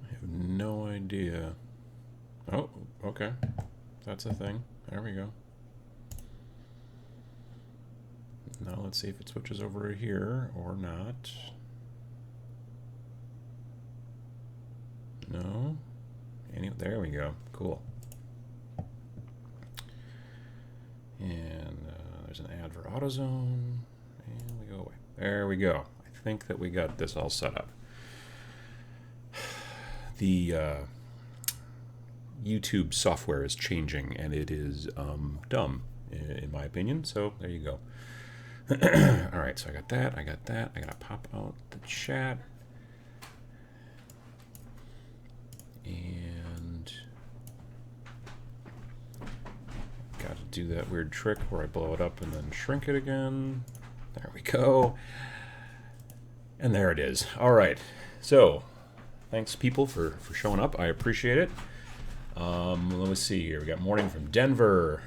I have no idea. Oh, okay. That's a thing. There we go. Now let's see if it switches over here or not. No. There we go. Cool. And there's an ad for AutoZone. And we go away. There we go. I think that we got this all set up. The YouTube software is changing, and it is dumb, in my opinion. So there you go. All right, so I got that. I gotta pop out the chat. And got to do that weird trick where I blow it up and then shrink it again. There we go. And there it is. All right. So thanks, people, for showing up. I appreciate it. Let me see here. We got morning from Denver.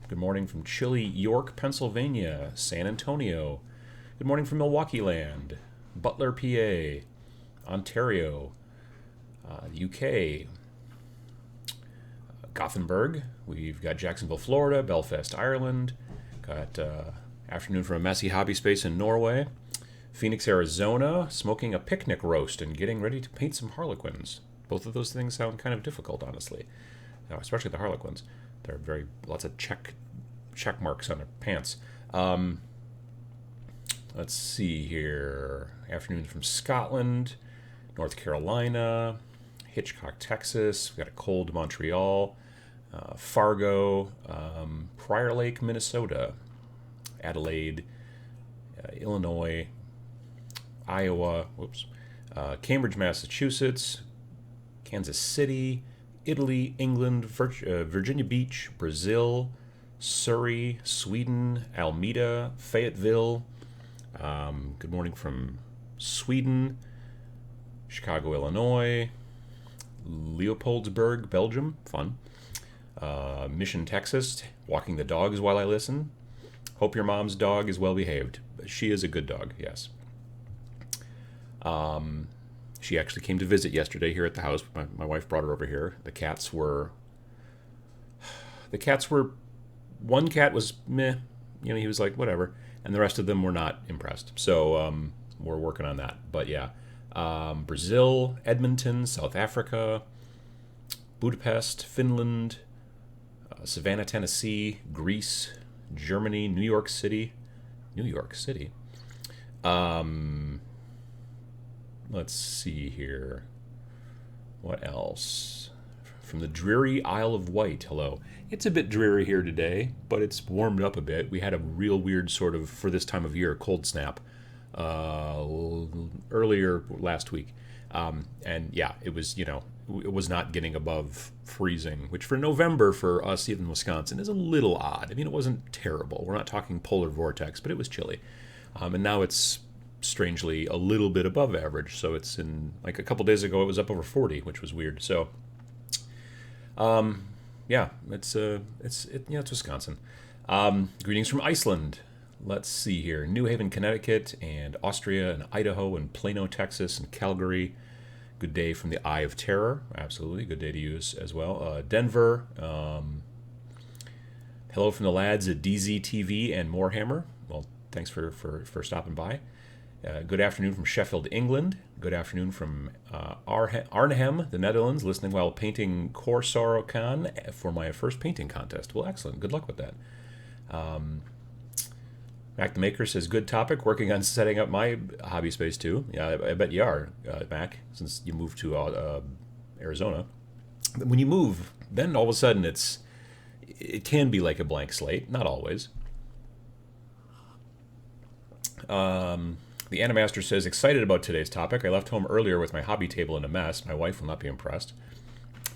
Good morning from chilly York, Pennsylvania. San Antonio. Good morning from Milwaukee Land. Butler, PA. Ontario. UK. Gothenburg. We've got Jacksonville, Florida. Belfast, Ireland. Got afternoon from a messy hobby space in Norway. Phoenix, Arizona, smoking a picnic roast and getting ready to paint some harlequins. Both of those things sound kind of difficult, honestly. Especially the harlequins. They're lots of check marks on their pants. Let's see here. Afternoon from Scotland, North Carolina, Hitchcock, Texas. We've got a cold Montreal, Fargo, Prior Lake, Minnesota, Adelaide, Illinois, Iowa, Cambridge, Massachusetts, Kansas City, Italy, England, Virginia Beach, Brazil, Surrey, Sweden, Almeida, Fayetteville. Good morning from Sweden, Chicago, Illinois, Leopoldsburg, Belgium, fun. Mission, Texas, walking the dogs while I listen. Hope your mom's dog is well behaved. She is a good dog, yes. She actually came to visit yesterday here at the house. My wife brought her over here. The cats were, one cat was meh, he was like, whatever. And the rest of them were not impressed. So we're working on that. But yeah, Brazil, Edmonton, South Africa, Budapest, Finland, Savannah, Tennessee, Greece, Germany, New York City. Let's see here. What else? From the dreary Isle of Wight. Hello. It's a bit dreary here today, but it's warmed up a bit. We had a real weird sort of, for this time of year, cold snap earlier last week. And yeah, it was, it was not getting above freezing, which for November for us, even in Wisconsin, is a little odd. I mean, it wasn't terrible. We're not talking polar vortex, but it was chilly. And now it's strangely a little bit above average. So it's in, like a couple days ago, it was up over 40, which was weird. So, yeah, it's Wisconsin. Greetings from Iceland. Let's see here. New Haven, Connecticut, and Austria, and Idaho, and Plano, Texas, and Calgary. Good day from the Eye of Terror. Absolutely. Good day to you as well. Denver. Hello from the lads at DZTV and Moorhammer. Well, thanks for stopping by. Good afternoon from Sheffield, England. Good afternoon from Arnhem, the Netherlands, listening while painting Corsarokan for my first painting contest. Well, excellent. Good luck with that. Mac the Maker says, good topic. Working on setting up my hobby space too. Yeah, I bet you are, Mac, since you moved to Arizona. When you move, then all of a sudden it can be like a blank slate. Not always. The Animaster says, excited about today's topic. I left home earlier with my hobby table in a mess. My wife will not be impressed.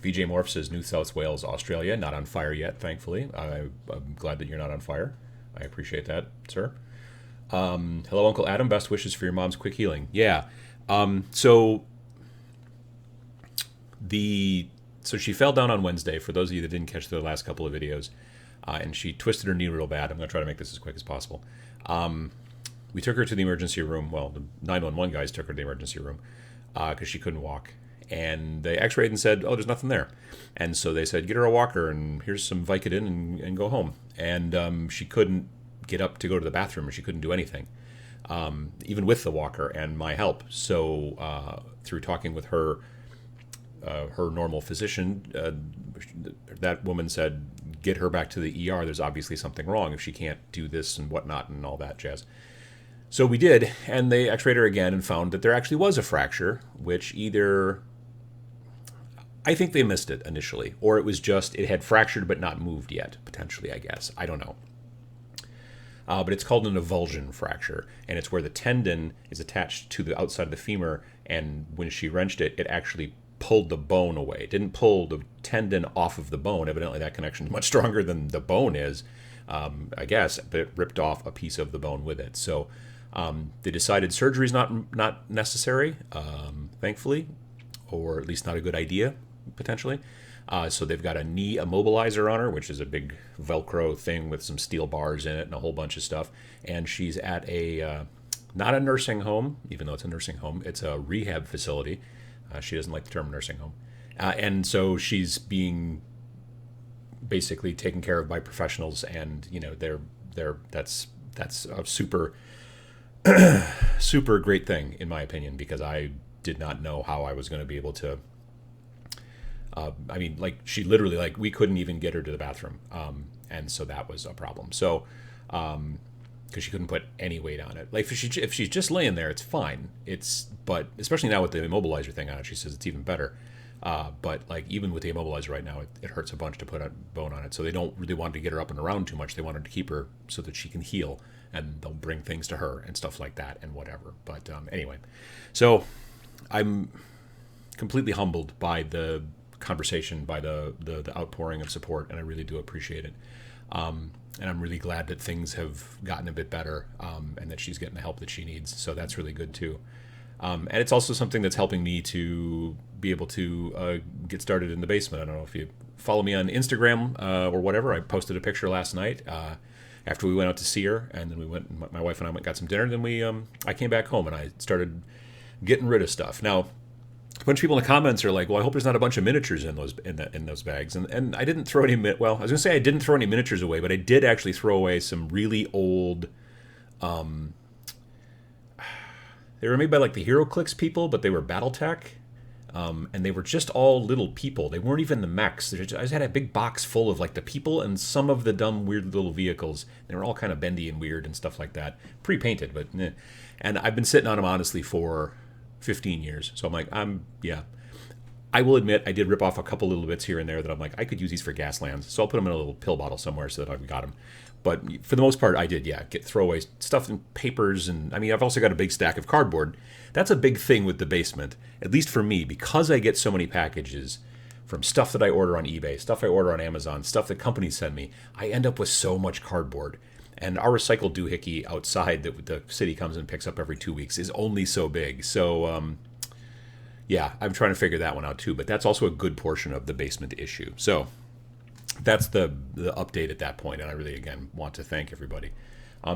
VJ Morph says, New South Wales, Australia. Not on fire yet, thankfully. I'm glad that you're not on fire. I appreciate that, sir. Hello, Uncle Adam. Best wishes for your mom's quick healing. Yeah. So she fell down on Wednesday, for those of you that didn't catch the last couple of videos, and she twisted her knee real bad. I'm going to try to make this as quick as possible. We took her to the emergency room. Well, the 911 guys took her to the emergency room because she couldn't walk. And they x-rayed and said, oh, there's nothing there. And so they said, get her a walker, and here's some Vicodin, and go home. And she couldn't get up to go to the bathroom, or she couldn't do anything, even with the walker and my help. So through talking with her normal physician, that woman said, get her back to the ER. There's obviously something wrong if she can't do this and whatnot and all that jazz. So we did, and they x-rayed her again and found that there actually was a fracture, which either, I think they missed it initially, or it was just, it had fractured but not moved yet, potentially, I guess. I don't know. But it's called an avulsion fracture, and it's where the tendon is attached to the outside of the femur, and when she wrenched it, it actually pulled the bone away. It didn't pull the tendon off of the bone. Evidently, that connection is much stronger than the bone is, I guess, but it ripped off a piece of the bone with it. So they decided surgery is not necessary, thankfully, or at least not a good idea, potentially. So they've got a knee immobilizer on her, which is a big Velcro thing with some steel bars in it and a whole bunch of stuff. And she's at not a nursing home, even though it's a nursing home. It's a rehab facility. She doesn't like the term nursing home. And so she's being basically taken care of by professionals, and that's a super super great thing, in my opinion, because I did not know how I was going to be able to. She literally, we couldn't even get her to the bathroom, and so that was a problem. So, because she couldn't put any weight on it. Like if she's just laying there, it's fine. But especially now with the immobilizer thing on it, she says it's even better. But even with the immobilizer right now, it hurts a bunch to put a bone on it. So they don't really want to get her up and around too much. They wanted to keep her so that she can heal, and they'll bring things to her and stuff like that and whatever. But anyway, so I'm completely humbled by the conversation, by the outpouring of support, and I really do appreciate it. And I'm really glad that things have gotten a bit better, and that she's getting the help that she needs. So that's really good too. And it's also something that's helping me to be able to get started in the basement. I don't know if you follow me on Instagram or whatever. I posted a picture last night after we went out to see her, and then my wife and I got some dinner. Then I came back home and I started getting rid of stuff. Now, a bunch of people in the comments are like, "Well, I hope there's not a bunch of miniatures in those bags." And I didn't throw any. Well, I was gonna say I didn't throw any miniatures away, but I did actually throw away some really old. They were made by the HeroClix people, but they were BattleTech, and they were just all little people. They weren't even the mechs. I just had a big box full of the people and some of the dumb, weird little vehicles. They were all kind of bendy and weird and stuff like that, pre-painted, but and I've been sitting on them honestly for 15 years. So I'm like, I will admit I did rip off a couple little bits here and there that I'm like, I could use these for Gaslands. So I'll put them in a little pill bottle somewhere so that I've got them. But for the most part, I did, throw away stuff in papers. And I've also got a big stack of cardboard. That's a big thing with the basement, at least for me, because I get so many packages from stuff that I order on eBay, stuff I order on Amazon, stuff that companies send me. I end up with so much cardboard. And our recycled doohickey outside that the city comes and picks up every 2 weeks is only so big. So, I'm trying to figure that one out too. But that's also a good portion of the basement issue. So that's the update at that point. And I really, again, want to thank everybody.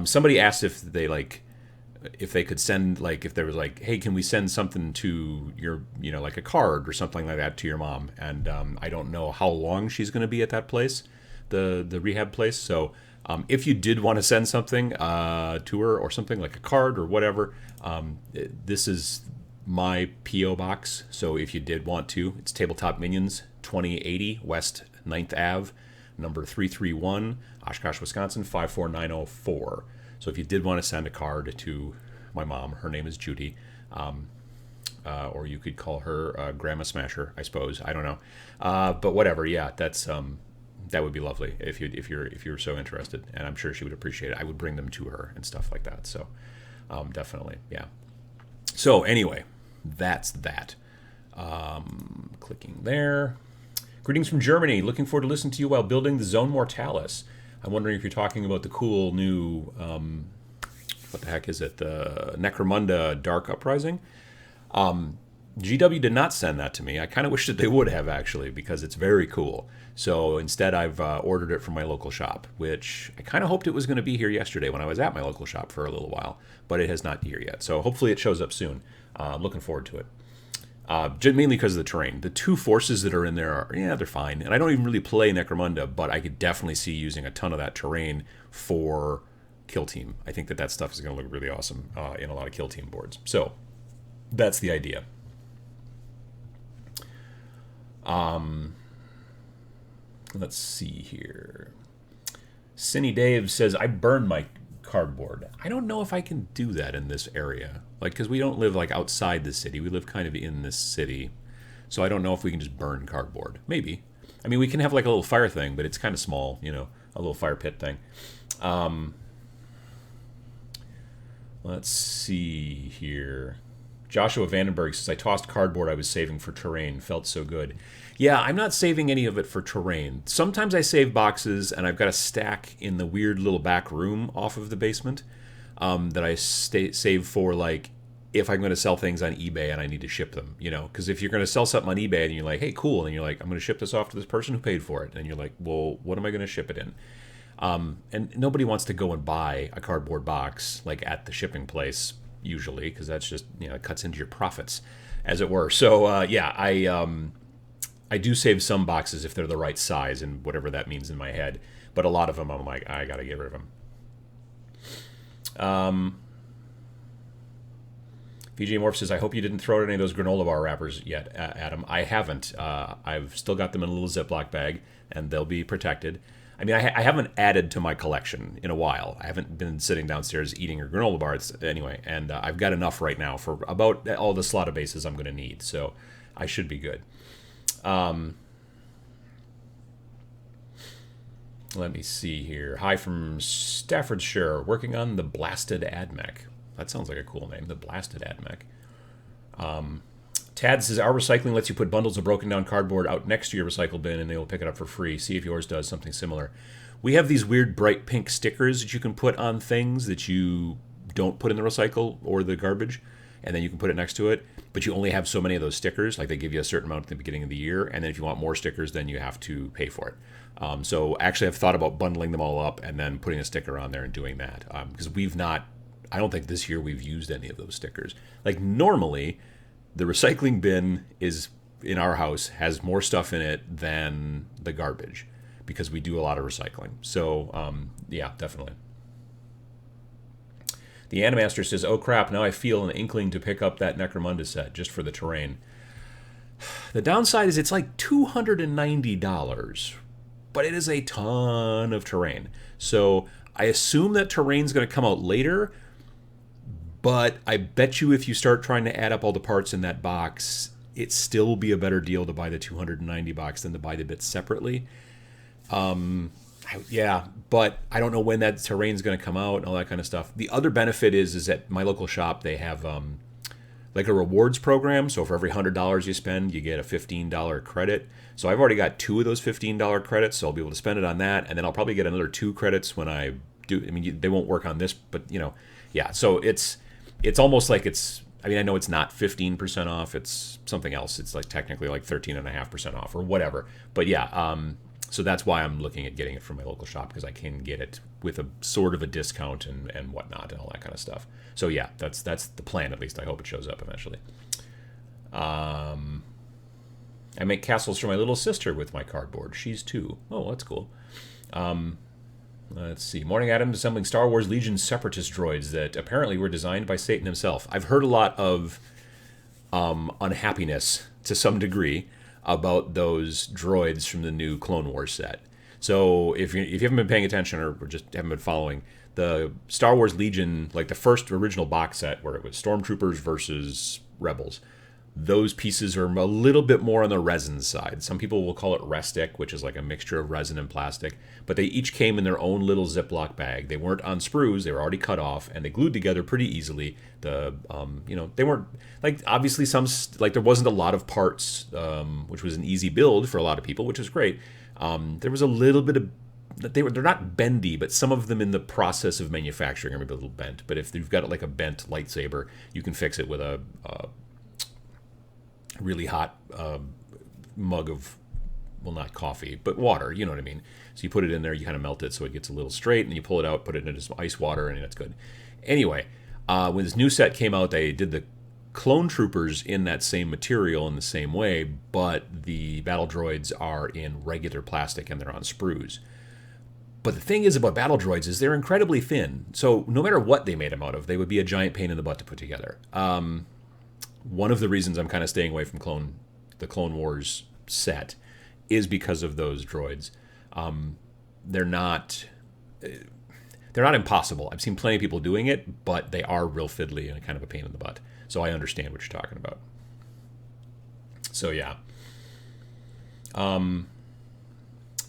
Somebody asked if they could send, if there was hey, can we send something to your, like a card or something like that to your mom? And I don't know how long she's going to be at that place, the rehab place. So if you did want to send something to her or something like a card or whatever, this is my P.O. box. So if you did want to, it's Tabletop Minions, 2080 West 9th Ave, number 331, Oshkosh, Wisconsin, 54904. So if you did want to send a card to my mom, her name is Judy, or you could call her Grandma Smasher, I suppose. I don't know, but whatever. That's that would be lovely if you're so interested, and I'm sure she would appreciate it. I would bring them to her and stuff like that. So definitely, yeah. So anyway, that's that. Clicking there. Greetings from Germany. Looking forward to listening to you while building the Zone Mortalis. I'm wondering if you're talking about the cool new, what the heck is it? The Necromunda Dark Uprising. GW did not send that to me. I kind of wish that they would have, actually, because it's very cool. So instead, I've ordered it from my local shop, which I kind of hoped it was going to be here yesterday when I was at my local shop for a little while, but it has not here yet. So hopefully it shows up soon. I'm looking forward to it. Mainly because of the terrain. The two forces that are in there are, yeah, they're fine. And I don't even really play Necromunda, but I could definitely see using a ton of that terrain for Kill Team. I think that stuff is going to look really awesome in a lot of Kill Team boards. So that's the idea. Let's see here. Cinny Dave says, I burned my cardboard. I don't know if I can do that in this area. Like, because we don't live, like, outside the city. We live kind of in this city. So I don't know if we can just burn cardboard. Maybe. I mean, we can have, like, a little fire thing, but it's kind of small, you know, a little fire pit thing. Let's see here. Joshua Vandenberg says, I tossed cardboard I was saving for terrain. Felt so good. Yeah, I'm not saving any of it for terrain. Sometimes I save boxes, and I've got a stack in the weird little back room off of the basement that I save for, like, if I'm going to sell things on eBay and I need to ship them, you know? Because if you're going to sell something on eBay and you're like, hey, cool, and you're like, I'm going to ship this off to this person who paid for it. And you're like, well, what am I going to ship it in? And nobody wants to go and buy a cardboard box, like, at the shipping place, usually, because that's just, you know, it cuts into your profits, as it were. So, yeah, I do save some boxes if they're the right size and whatever that means in my head. But a lot of them, I'm like, I got to get rid of them. VJ Morph says, I hope you didn't throw out any of those granola bar wrappers yet, Adam. I haven't. I've still got them in a little Ziploc bag, and they'll be protected. I mean, I haven't added to my collection in a while. I haven't been sitting downstairs eating your granola bars anyway, and I've got enough right now for about all the slaughter bases I'm going to need, so I should be good. Let me see here. Hi from Staffordshire, working on the Blasted AdMech. That sounds like a cool name, the Blasted AdMech. Tad says, our recycling lets you put bundles of broken down cardboard out next to your recycle bin and they will pick it up for free. See if yours does something similar. We have these weird bright pink stickers that you can put on things that you don't put in the recycle or the garbage, and then you can put it next to it, but you only have so many of those stickers. Like, they give you a certain amount at the beginning of the year, and then if you want more stickers, then you have to pay for it. So actually I've thought about bundling them all up and then putting a sticker on there and doing that, because I don't think this year we've used any of those stickers. Like, normally the recycling bin in our house has more stuff in it than the garbage because we do a lot of recycling. So, yeah, definitely. The Animaster says, oh crap, now I feel an inkling to pick up that Necromunda set just for the terrain. The downside is it's like $290, but it is a ton of terrain. So I assume that terrain's going to come out later, but I bet you if you start trying to add up all the parts in that box, it still will be a better deal to buy the 290 box than to buy the bits separately. Yeah, but I don't know when that terrain's going to come out and all that kind of stuff. The other benefit is at my local shop, they have like a rewards program. So for every $100 you spend, you get a $15 credit. So I've already got 2 of those $15 credits, so I'll be able to spend it on that. And then I'll probably get another 2 credits when I do. I mean, they won't work on this, but, you know, yeah. So it's almost like I mean, I know it's not 15% off. It's something else. It's like technically like 13.5% off or whatever. But yeah, so that's why I'm looking at getting it from my local shop, because I can get it with a sort of a discount and whatnot and all that kind of stuff. So yeah, that's the plan, at least. I hope it shows up eventually. I make castles for my little sister with my cardboard. She's 2. Oh, that's cool. Let's see. Morning Adam, assembling Star Wars Legion separatist droids that apparently were designed by Satan himself. I've heard a lot of unhappiness to some degree about those droids from the new Clone Wars set. So if you haven't been paying attention or just haven't been following, the Star Wars Legion, like the first original box set where it was Stormtroopers versus Rebels, those pieces are a little bit more on the resin side. Some people will call it restic, which is like a mixture of resin and plastic, but they each came in their own little Ziploc bag. They weren't on sprues, they were already cut off, and they glued together pretty easily. They weren't, like, obviously like there wasn't a lot of parts, which was an easy build for a lot of people, which was great. There was a little bit of, they're not bendy, but some of them in the process of manufacturing are maybe a little bent. But if you've got like a bent lightsaber, you can fix it with a really hot mug of, well, not coffee, but water, you know what I mean? So you put it in there, you kind of melt it so it gets a little straight, and then you pull it out, put it into some ice water, and that's good. Anyway, when this new set came out, they did the clone troopers in that same material in the same way, but the battle droids are in regular plastic and they're on sprues. But the thing is about battle droids is they're incredibly thin. So no matter what they made them out of, they would be a giant pain in the butt to put together. One of the reasons I'm kind of staying away from the Clone Wars set is because of those droids. They're not impossible. I've seen plenty of people doing it, but they are real fiddly and kind of a pain in the butt. So I understand what you're talking about. So yeah.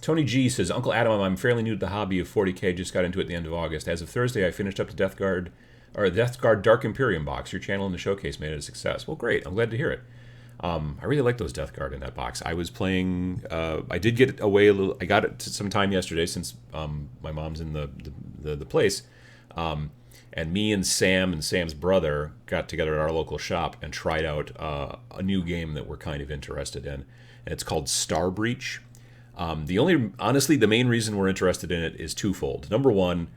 Tony G says, Uncle Adam, I'm fairly new to the hobby of 40K, just got into it at the end of August. As of Thursday, I finished up the Death Guard Dark Imperium box. Your channel in the showcase made it a success. Well, great. I'm glad to hear it. I really like those Death Guard in that box. I was playing, I did get away a little, I got it some time yesterday since my mom's in the place. And me and Sam's brother got together at our local shop and tried out a new game that we're kind of interested in. And it's called Star Breach. Honestly, the main reason we're interested in it is twofold. Number one,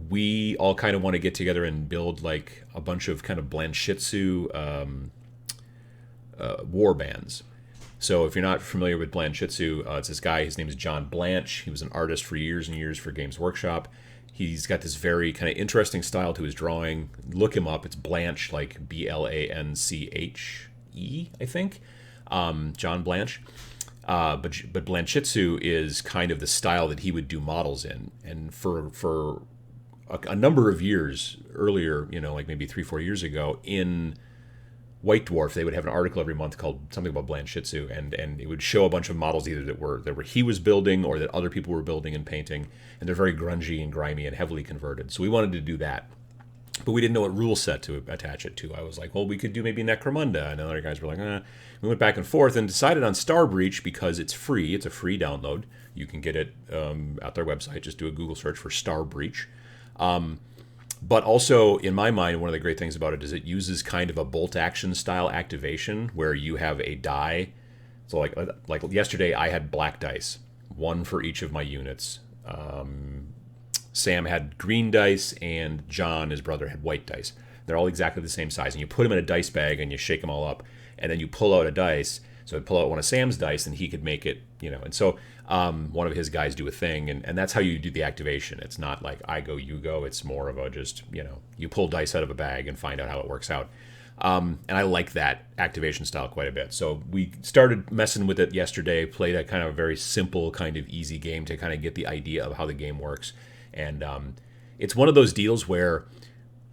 we all kind of want to get together and build like a bunch of kind of Blanchitsu war bands. So if you're not familiar with Blanchitsu, it's this guy, his name is John Blanche. He was an artist for years and years for Games Workshop. He's got this very kind of interesting style to his drawing. Look him up. It's Blanche, like Blanche, I think. John Blanche. But Blanchitsu is kind of the style that he would do models in. And for a number of years earlier, like maybe 3-4 years ago, in White Dwarf, they would have an article every month called something about Blanchitsu, and it would show a bunch of models either that were he was building or that other people were building and painting, and they're very grungy and grimy and heavily converted. So we wanted to do that, but we didn't know what rule set to attach it to. I was like, well, we could do maybe Necromunda, and the other guys were like, We went back and forth and decided on Star Breach because it's free. It's a free download. You can get it at their website. Just do a Google search for Star Breach. But also, in my mind, one of the great things about it is it uses kind of a bolt action style activation where you have a die. So like yesterday, I had black dice, one for each of my units. Sam had green dice, and John, his brother, had white dice. They're all exactly the same size, and you put them in a dice bag and you shake them all up, and then you pull out a dice. So I'd pull out one of Sam's dice, and he could make it, And so one of his guys do a thing, and that's how you do the activation. It's not like I go, you go. It's more of a just, you pull dice out of a bag and find out how it works out. And I like that activation style quite a bit. So we started messing with it yesterday, played a kind of very simple, kind of easy game to kind of get the idea of how the game works. And it's one of those deals where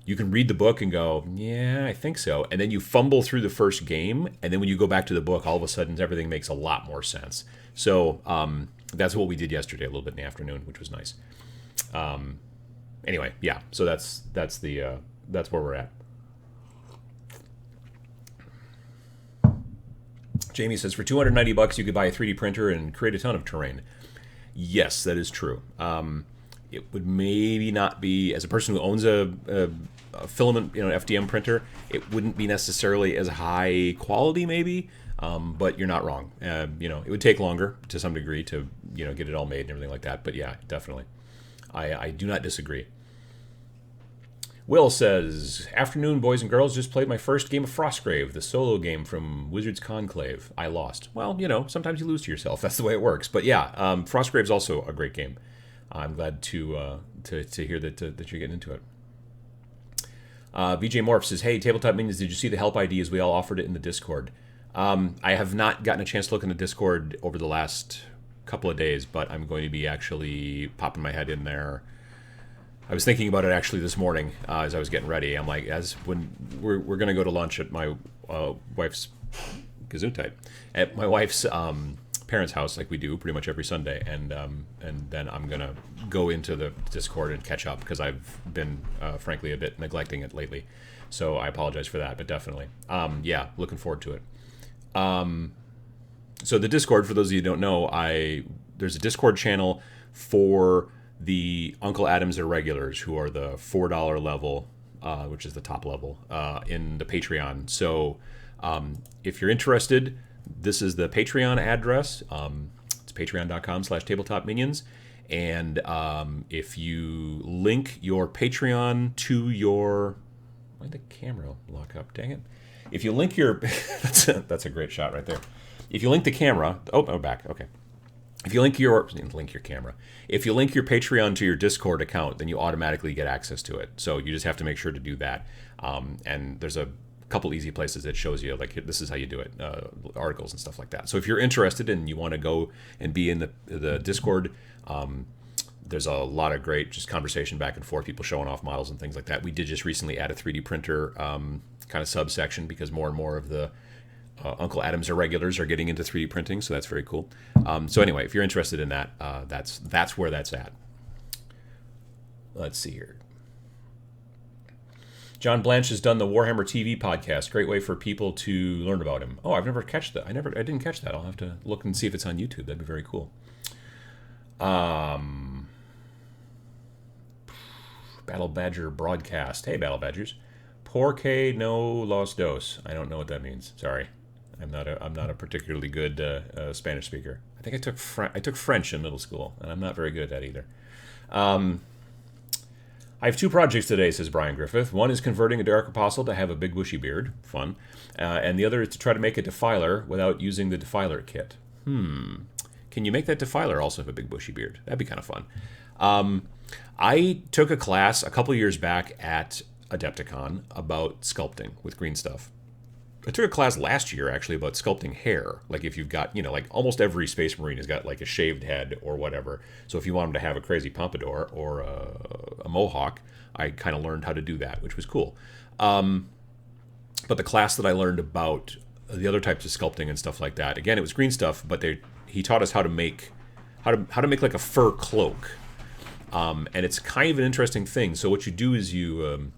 you can read the book and go, yeah, I think so. And then you fumble through the first game. And then when you go back to the book, all of a sudden everything makes a lot more sense. So that's what we did yesterday, a little bit in the afternoon, which was nice. Anyway, yeah. So that's where we're at. Jamie says, for $290, you could buy a 3D printer and create a ton of terrain. Yes, that is true. It would maybe not be, as a person who owns a filament, FDM printer, it wouldn't be necessarily as high quality, maybe. But you're not wrong. It would take longer to some degree to, get it all made and everything like that. But yeah, definitely. I do not disagree. Will says, afternoon, boys and girls, just played my first game of Frostgrave, the solo game from Wizards Conclave. I lost. Well, sometimes you lose to yourself. That's the way it works. But yeah, Frostgrave's also a great game. I'm glad to hear that you're getting into it. VJ Morph says, hey, Tabletop Minions, did you see the help ideas? We all offered it in the Discord. I have not gotten a chance to look in the Discord over the last couple of days, but I'm going to be actually popping my head in there. I was thinking about it actually this morning as I was getting ready. I'm like, when we're going to go to lunch at my wife's Gesundheit, at my wife's parents' house, like we do pretty much every Sunday, and then I'm gonna go into the Discord and catch up because I've been frankly a bit neglecting it lately. So I apologize for that, but definitely, yeah, looking forward to it. So the Discord, for those of you who don't know, there's a Discord channel for the Uncle Adams Irregulars, who are the $4 level, which is the top level in the Patreon. So if you're interested, this is the Patreon address. It's patreon.com/tabletopminions. And if you link your Patreon to your... Why'd the camera lock up? Dang it. If you link your, that's a great shot right there. If you link the camera, back, okay. If you link your camera, if you link your Patreon to your Discord account, then you automatically get access to it. So you just have to make sure to do that. And there's a couple easy places that shows you, like, this is how you do it, articles and stuff like that. So if you're interested and you want to go and be in the Discord, there's a lot of great just conversation back and forth, people showing off models and things like that. We did just recently add a 3D printer kind of subsection because more and more of the Uncle Adam's irregulars are getting into 3D printing, so that's very cool. So anyway, if you're interested in that, that's where that's at. Let's see here. John Blanche has done the Warhammer TV podcast. Great way for people to learn about him. Oh, I've never catched that. I didn't catch that. I'll have to look and see if it's on YouTube. That'd be very cool. Battle Badger broadcast. Hey, Battle Badgers. Porque no los dos. I don't know what that means. Sorry. I'm not a particularly good Spanish speaker. I think I took French in middle school, and I'm not very good at that either. I have two projects today, says Brian Griffith. One is converting a Dark Apostle to have a big bushy beard. Fun. And the other is to try to make a defiler without using the defiler kit. Can you make that defiler also have a big bushy beard? That'd be kind of fun. I took a class a couple years back at Adepticon about sculpting with green stuff. I took a class last year, actually, about sculpting hair. Like if you've got, like almost every Space Marine has got like a shaved head or whatever. So if you want them to have a crazy pompadour or a mohawk, I kind of learned how to do that, which was cool. But the class that I learned about the other types of sculpting and stuff like that, again, it was green stuff, but he taught us how to make like a fur cloak. And it's kind of an interesting thing. So what you do is you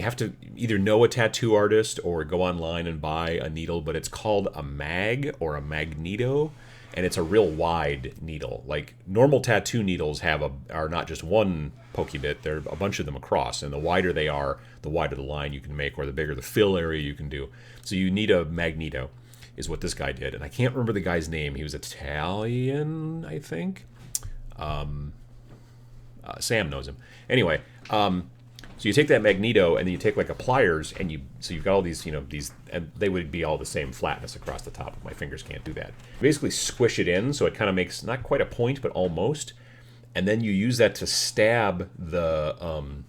have to either know a tattoo artist or go online and buy a needle, but it's called a mag or a magneto, and it's a real wide needle. Like normal tattoo needles are not just one pokey bit, there are a bunch of them across, and the wider they are, the wider the line you can make, or the bigger the fill area you can do. So you need a magneto, is what this guy did. And I can't remember the guy's name. He was Italian, I think. Sam knows him. Anyway, so you take that magneto and then you take like a pliers and you've got all these, and they would be all the same flatness across the top. My fingers can't do that. You basically squish it in so it kind of makes not quite a point, but almost. And then you use that to stab the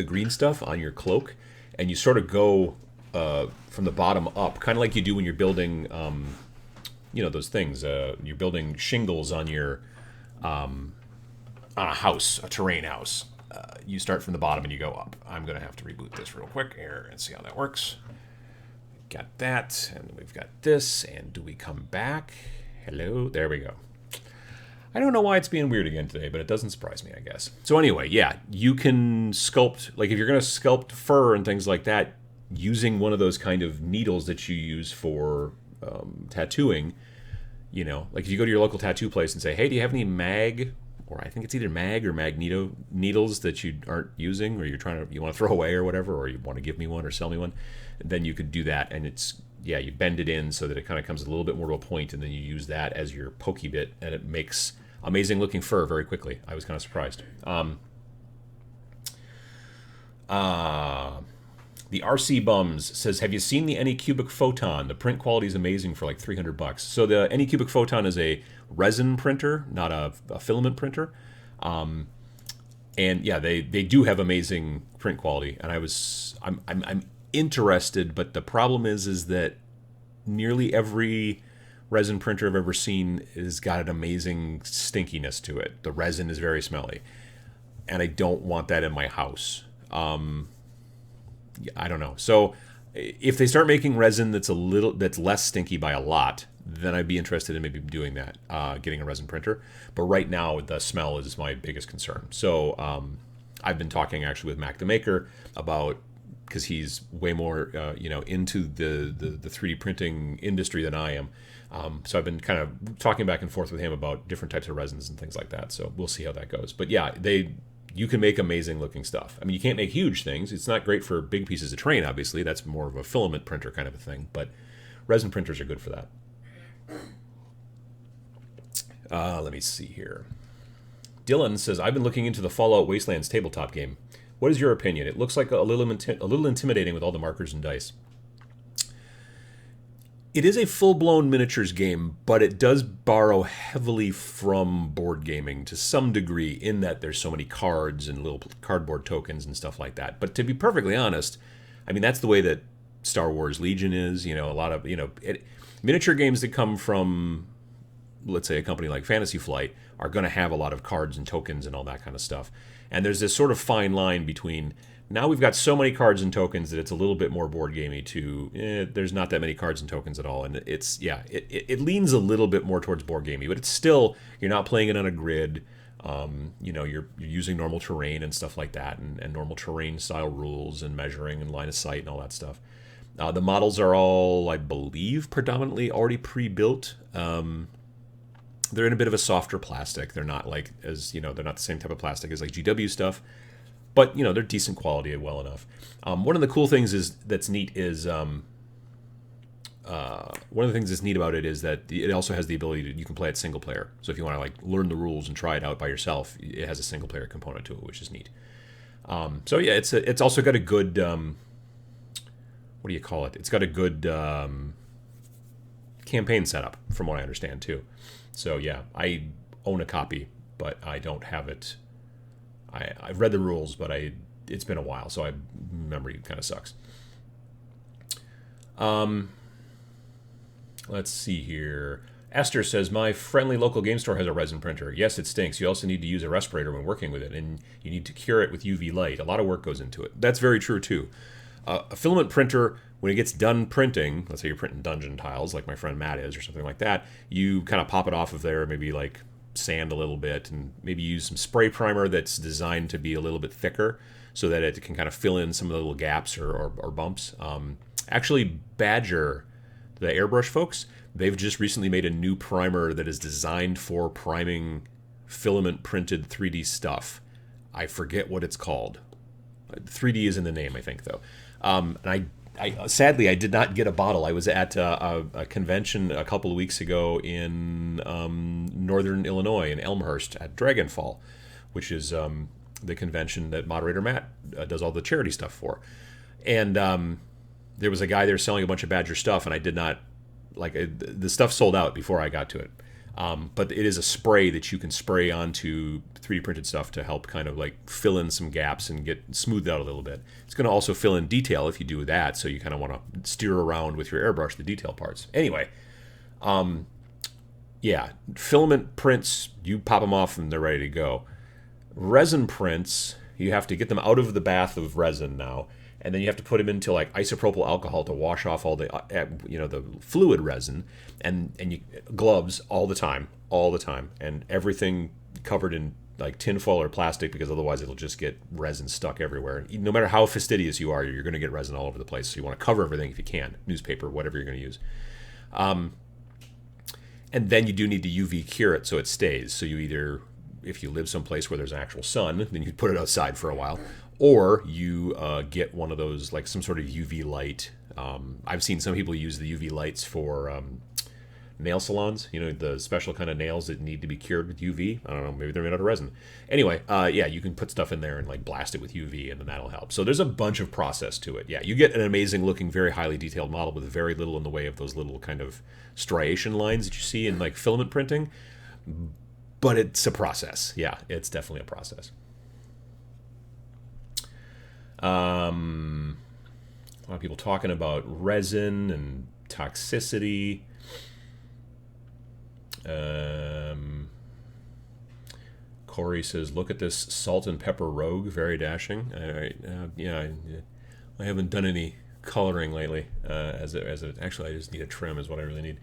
green stuff on your cloak, and you sort of go from the bottom up, kind of like you do when you're building, those things. You're building shingles on your on a house, a terrain house. You start from the bottom and you go up. I'm going to have to reboot this real quick here and see how that works. Got that, and we've got this, and do we come back? Hello? There we go. I don't know why it's being weird again today, but it doesn't surprise me, I guess. So anyway, yeah, you can sculpt, like if you're going to sculpt fur and things like that, using one of those kind of needles that you use for tattooing, like if you go to your local tattoo place and say, hey, do you have any mag, or I think it's either mag or magneto needles that you aren't using, or you want to throw away or whatever, or you want to give me one or sell me one, then you could do that. And you bend it in so that it kind of comes a little bit more to a point, and then you use that as your pokey bit, and it makes amazing looking fur very quickly. I was kind of surprised. The RC Bums says, have you seen the Anycubic Photon? The print quality is amazing for like $300. So the Anycubic Photon is a resin printer, not a filament printer. And yeah, they do have amazing print quality. And I'm interested, but the problem is that nearly every resin printer I've ever seen has got an amazing stinkiness to it. The resin is very smelly, and I don't want that in my house. I don't know. So if they start making resin that's less stinky by a lot, then I'd be interested in maybe doing that, getting a resin printer. But right now, the smell is my biggest concern. So I've been talking actually with Mac the Maker about, because he's way more into the 3D printing industry than I am. So I've been kind of talking back and forth with him about different types of resins and things like that. So we'll see how that goes. But yeah, you can make amazing looking stuff. I mean, you can't make huge things. It's not great for big pieces of terrain, obviously. That's more of a filament printer kind of a thing. But resin printers are good for that. Let me see here. Dylan says, I've been looking into the Fallout Wastelands tabletop game. What is your opinion? It looks like a little intimidating with all the markers and dice. It is a full-blown miniatures game, but it does borrow heavily from board gaming to some degree in that there's so many cards and little cardboard tokens and stuff like that. But to be perfectly honest, I mean, that's the way that Star Wars Legion is. You know, a lot of, miniature games that come from, let's say, a company like Fantasy Flight are going to have a lot of cards and tokens and all that kind of stuff. And there's this sort of fine line between, now we've got so many cards and tokens that it's a little bit more board gamey to, there's not that many cards and tokens at all. And it leans a little bit more towards board gamey, but it's still, you're not playing it on a grid. You're using normal terrain and stuff like that, and normal terrain style rules and measuring and line of sight and all that stuff. The models are all, I believe, predominantly already pre-built. They're in a bit of a softer plastic. They're not like they're not the same type of plastic as like GW stuff, but they're decent quality and well enough. One of the cool things that's neat about it is that it also has the ability you can play it single player. So if you want to like learn the rules and try it out by yourself, it has a single player component to it, which is neat. It's also got a good what do you call it? It's got a good campaign setup, from what I understand too. So yeah, I own a copy, but I don't have it. I've read the rules, but it's been a while, so memory kind of sucks. Let's see here. Esther says, my friendly local game store has a resin printer. Yes, it stinks. You also need to use a respirator when working with it, and you need to cure it with UV light. A lot of work goes into it. That's very true, too. A filament printer, when it gets done printing, let's say you're printing dungeon tiles like my friend Matt is or something like that, you kind of pop it off of there, maybe like sand a little bit, and maybe use some spray primer that's designed to be a little bit thicker so that it can kind of fill in some of the little gaps or bumps. Actually, Badger, the airbrush folks, they've just recently made a new primer that is designed for priming filament printed 3D stuff. I forget what it's called. 3D is in the name, I think, though. And I sadly, I did not get a bottle. I was at a convention a couple of weeks ago in northern Illinois, in Elmhurst, at Dragonfall, which is the convention that moderator Matt does all the charity stuff for. And there was a guy there selling a bunch of Badger stuff, and I did not, the stuff sold out before I got to it. But it is a spray that you can spray onto 3D printed stuff to help kind of like fill in some gaps and get smoothed out a little bit. It's going to also fill in detail if you do that, so you kind of want to steer around with your airbrush the detail parts. Anyway, filament prints, you pop them off and they're ready to go. Resin prints, you have to get them out of the bath of resin now, and then you have to put them into like isopropyl alcohol to wash off all the the fluid resin, and you gloves all the time, and everything covered in like tinfoil or plastic, because otherwise it'll just get resin stuck everywhere. No matter how fastidious you are, you're going to get resin all over the place. So you want to cover everything if you can, newspaper, whatever you're going to use. And then you do need to UV cure it so it stays. So you either, if you live someplace where there's actual sun, then you put it outside for a while, or you get one of those, like some sort of UV light. I've seen some people use the UV lights for nail salons, the special kind of nails that need to be cured with UV. I don't know, maybe they're made out of resin. Anyway, you can put stuff in there and like blast it with UV, and then that'll help. So there's a bunch of process to it. Yeah, you get an amazing looking, very highly detailed model with very little in the way of those little kind of striation lines that you see in like filament printing. But it's a process. Yeah, it's definitely a process. A lot of people talking about resin and toxicity. Corey says, "Look at this salt and pepper rogue, very dashing." I haven't done any coloring lately. Actually, I just need a trim, is what I really need.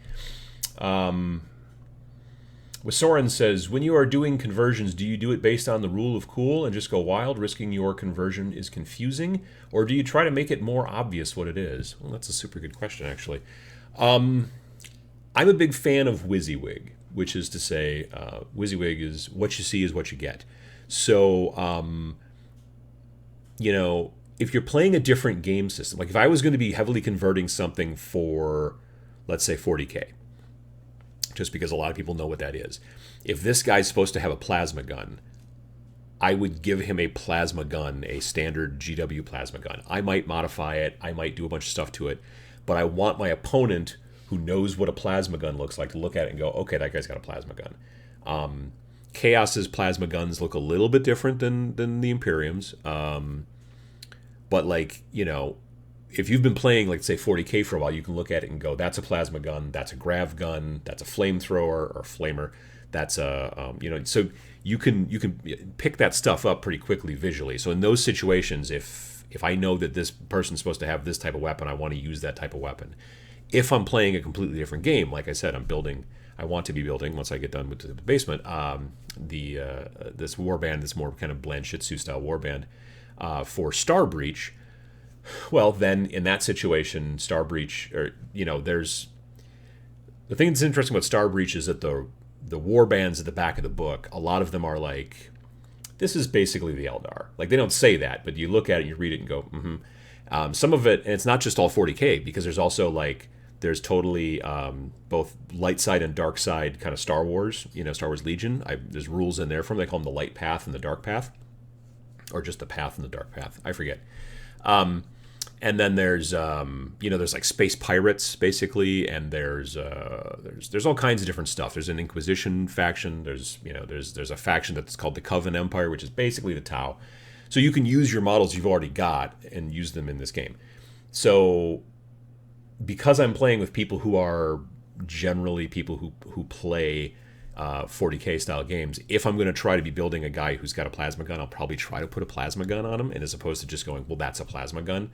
Soren says, when you are doing conversions, do you do it based on the rule of cool and just go wild, risking your conversion is confusing? Or do you try to make it more obvious what it is? Well, that's a super good question, actually. I'm a big fan of WYSIWYG, which is to say, WYSIWYG is what you see is what you get. So, if you're playing a different game system, like if I was going to be heavily converting something for, let's say, 40K, just because a lot of people know what that is. If this guy's supposed to have a plasma gun, I would give him a plasma gun, a standard GW plasma gun. I might modify it, I might do a bunch of stuff to it, but I want my opponent who knows what a plasma gun looks like to look at it and go, okay, that guy's got a plasma gun. Chaos's plasma guns look a little bit different than the Imperium's. But like, you know, if you've been playing, like, say, 40K for a while, you can look at it and go, that's a plasma gun, that's a grav gun, that's a flamethrower or flamer, that's a, you know, so you can pick that stuff up pretty quickly visually. So in those situations, if I know that this person's supposed to have this type of weapon, I want to use that type of weapon. If I'm playing a completely different game, like I said, I want to be building, once I get done with the basement, this warband, this more kind of bland Shih Tzu style warband for Star Breach. Well, then in that situation, Star Breach, or, you know, there's the thing that's interesting about Star Breach is that the warbands at the back of the book, a lot of them are like, this is basically the Eldar. Like, they don't say that, but you look at it, you read it and go, mm-hmm. Some of it, and it's not just all 40K, because there's also like, there's totally both light side and dark side kind of Star Wars, you know, Star Wars Legion. There's rules in there from, they call them the light path and the dark path, or just the path and the dark path. I forget. And then there's, you know, there's like space pirates basically, and there's all kinds of different stuff. There's an Inquisition faction. There's a faction that's called the Coven Empire, which is basically the Tau. So you can use your models you've already got and use them in this game. So because I'm playing with people who are generally people who play 40K style games, if I'm going to try to be building a guy who's got a plasma gun, I'll probably try to put a plasma gun on him, and as opposed to just going, well, that's a plasma gun.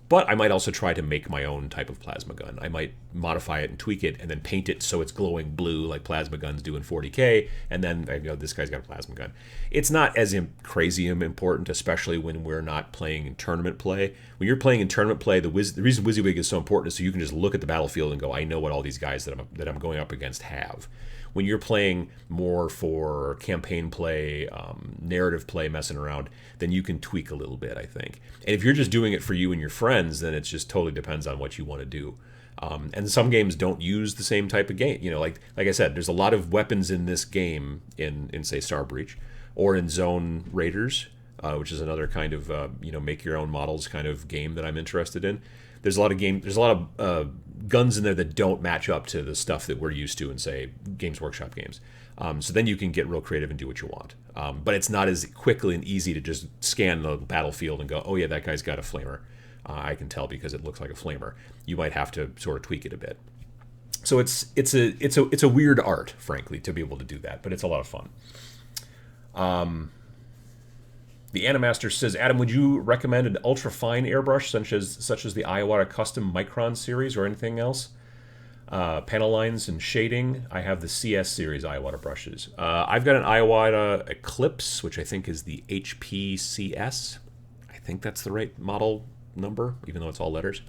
But I might also try to make my own type of plasma gun. I might modify it and tweak it and then paint it so it's glowing blue like plasma guns do in 40K, and then, you know, this guy's got a plasma gun. It's not as crazy important, especially when we're not playing in tournament play. When you're playing in tournament play, the reason WYSIWYG is so important is so you can just look at the battlefield and go, I know what all these guys that I'm going up against have. When you're playing more for campaign play, narrative play, messing around, then you can tweak a little bit, I think. And if you're just doing it for you and your friends, then it just totally depends on what you want to do. And some games don't use the same type of game. You know, like I said, there's a lot of weapons in this game in say, Star Breach, or in Zone Raiders, which is another kind of, you know, make your own models kind of game that I'm interested in. There's a lot of guns in there that don't match up to the stuff that we're used to in, say, Games Workshop games. So then you can get real creative and do what you want. But it's not as quickly and easy to just scan the battlefield and go, oh yeah, that guy's got a flamer. I can tell because it looks like a flamer. You might have to sort of tweak it a bit. So it's a weird art, frankly, to be able to do that, but it's a lot of fun. The Animaster says, Adam, would you recommend an ultra-fine airbrush such as the Iwata Custom Micron series or anything else? Panel lines and shading. I have the CS series Iwata brushes. I've got an Iwata Eclipse, which I think is the HPCS. I think that's the right model number, even though it's all letters.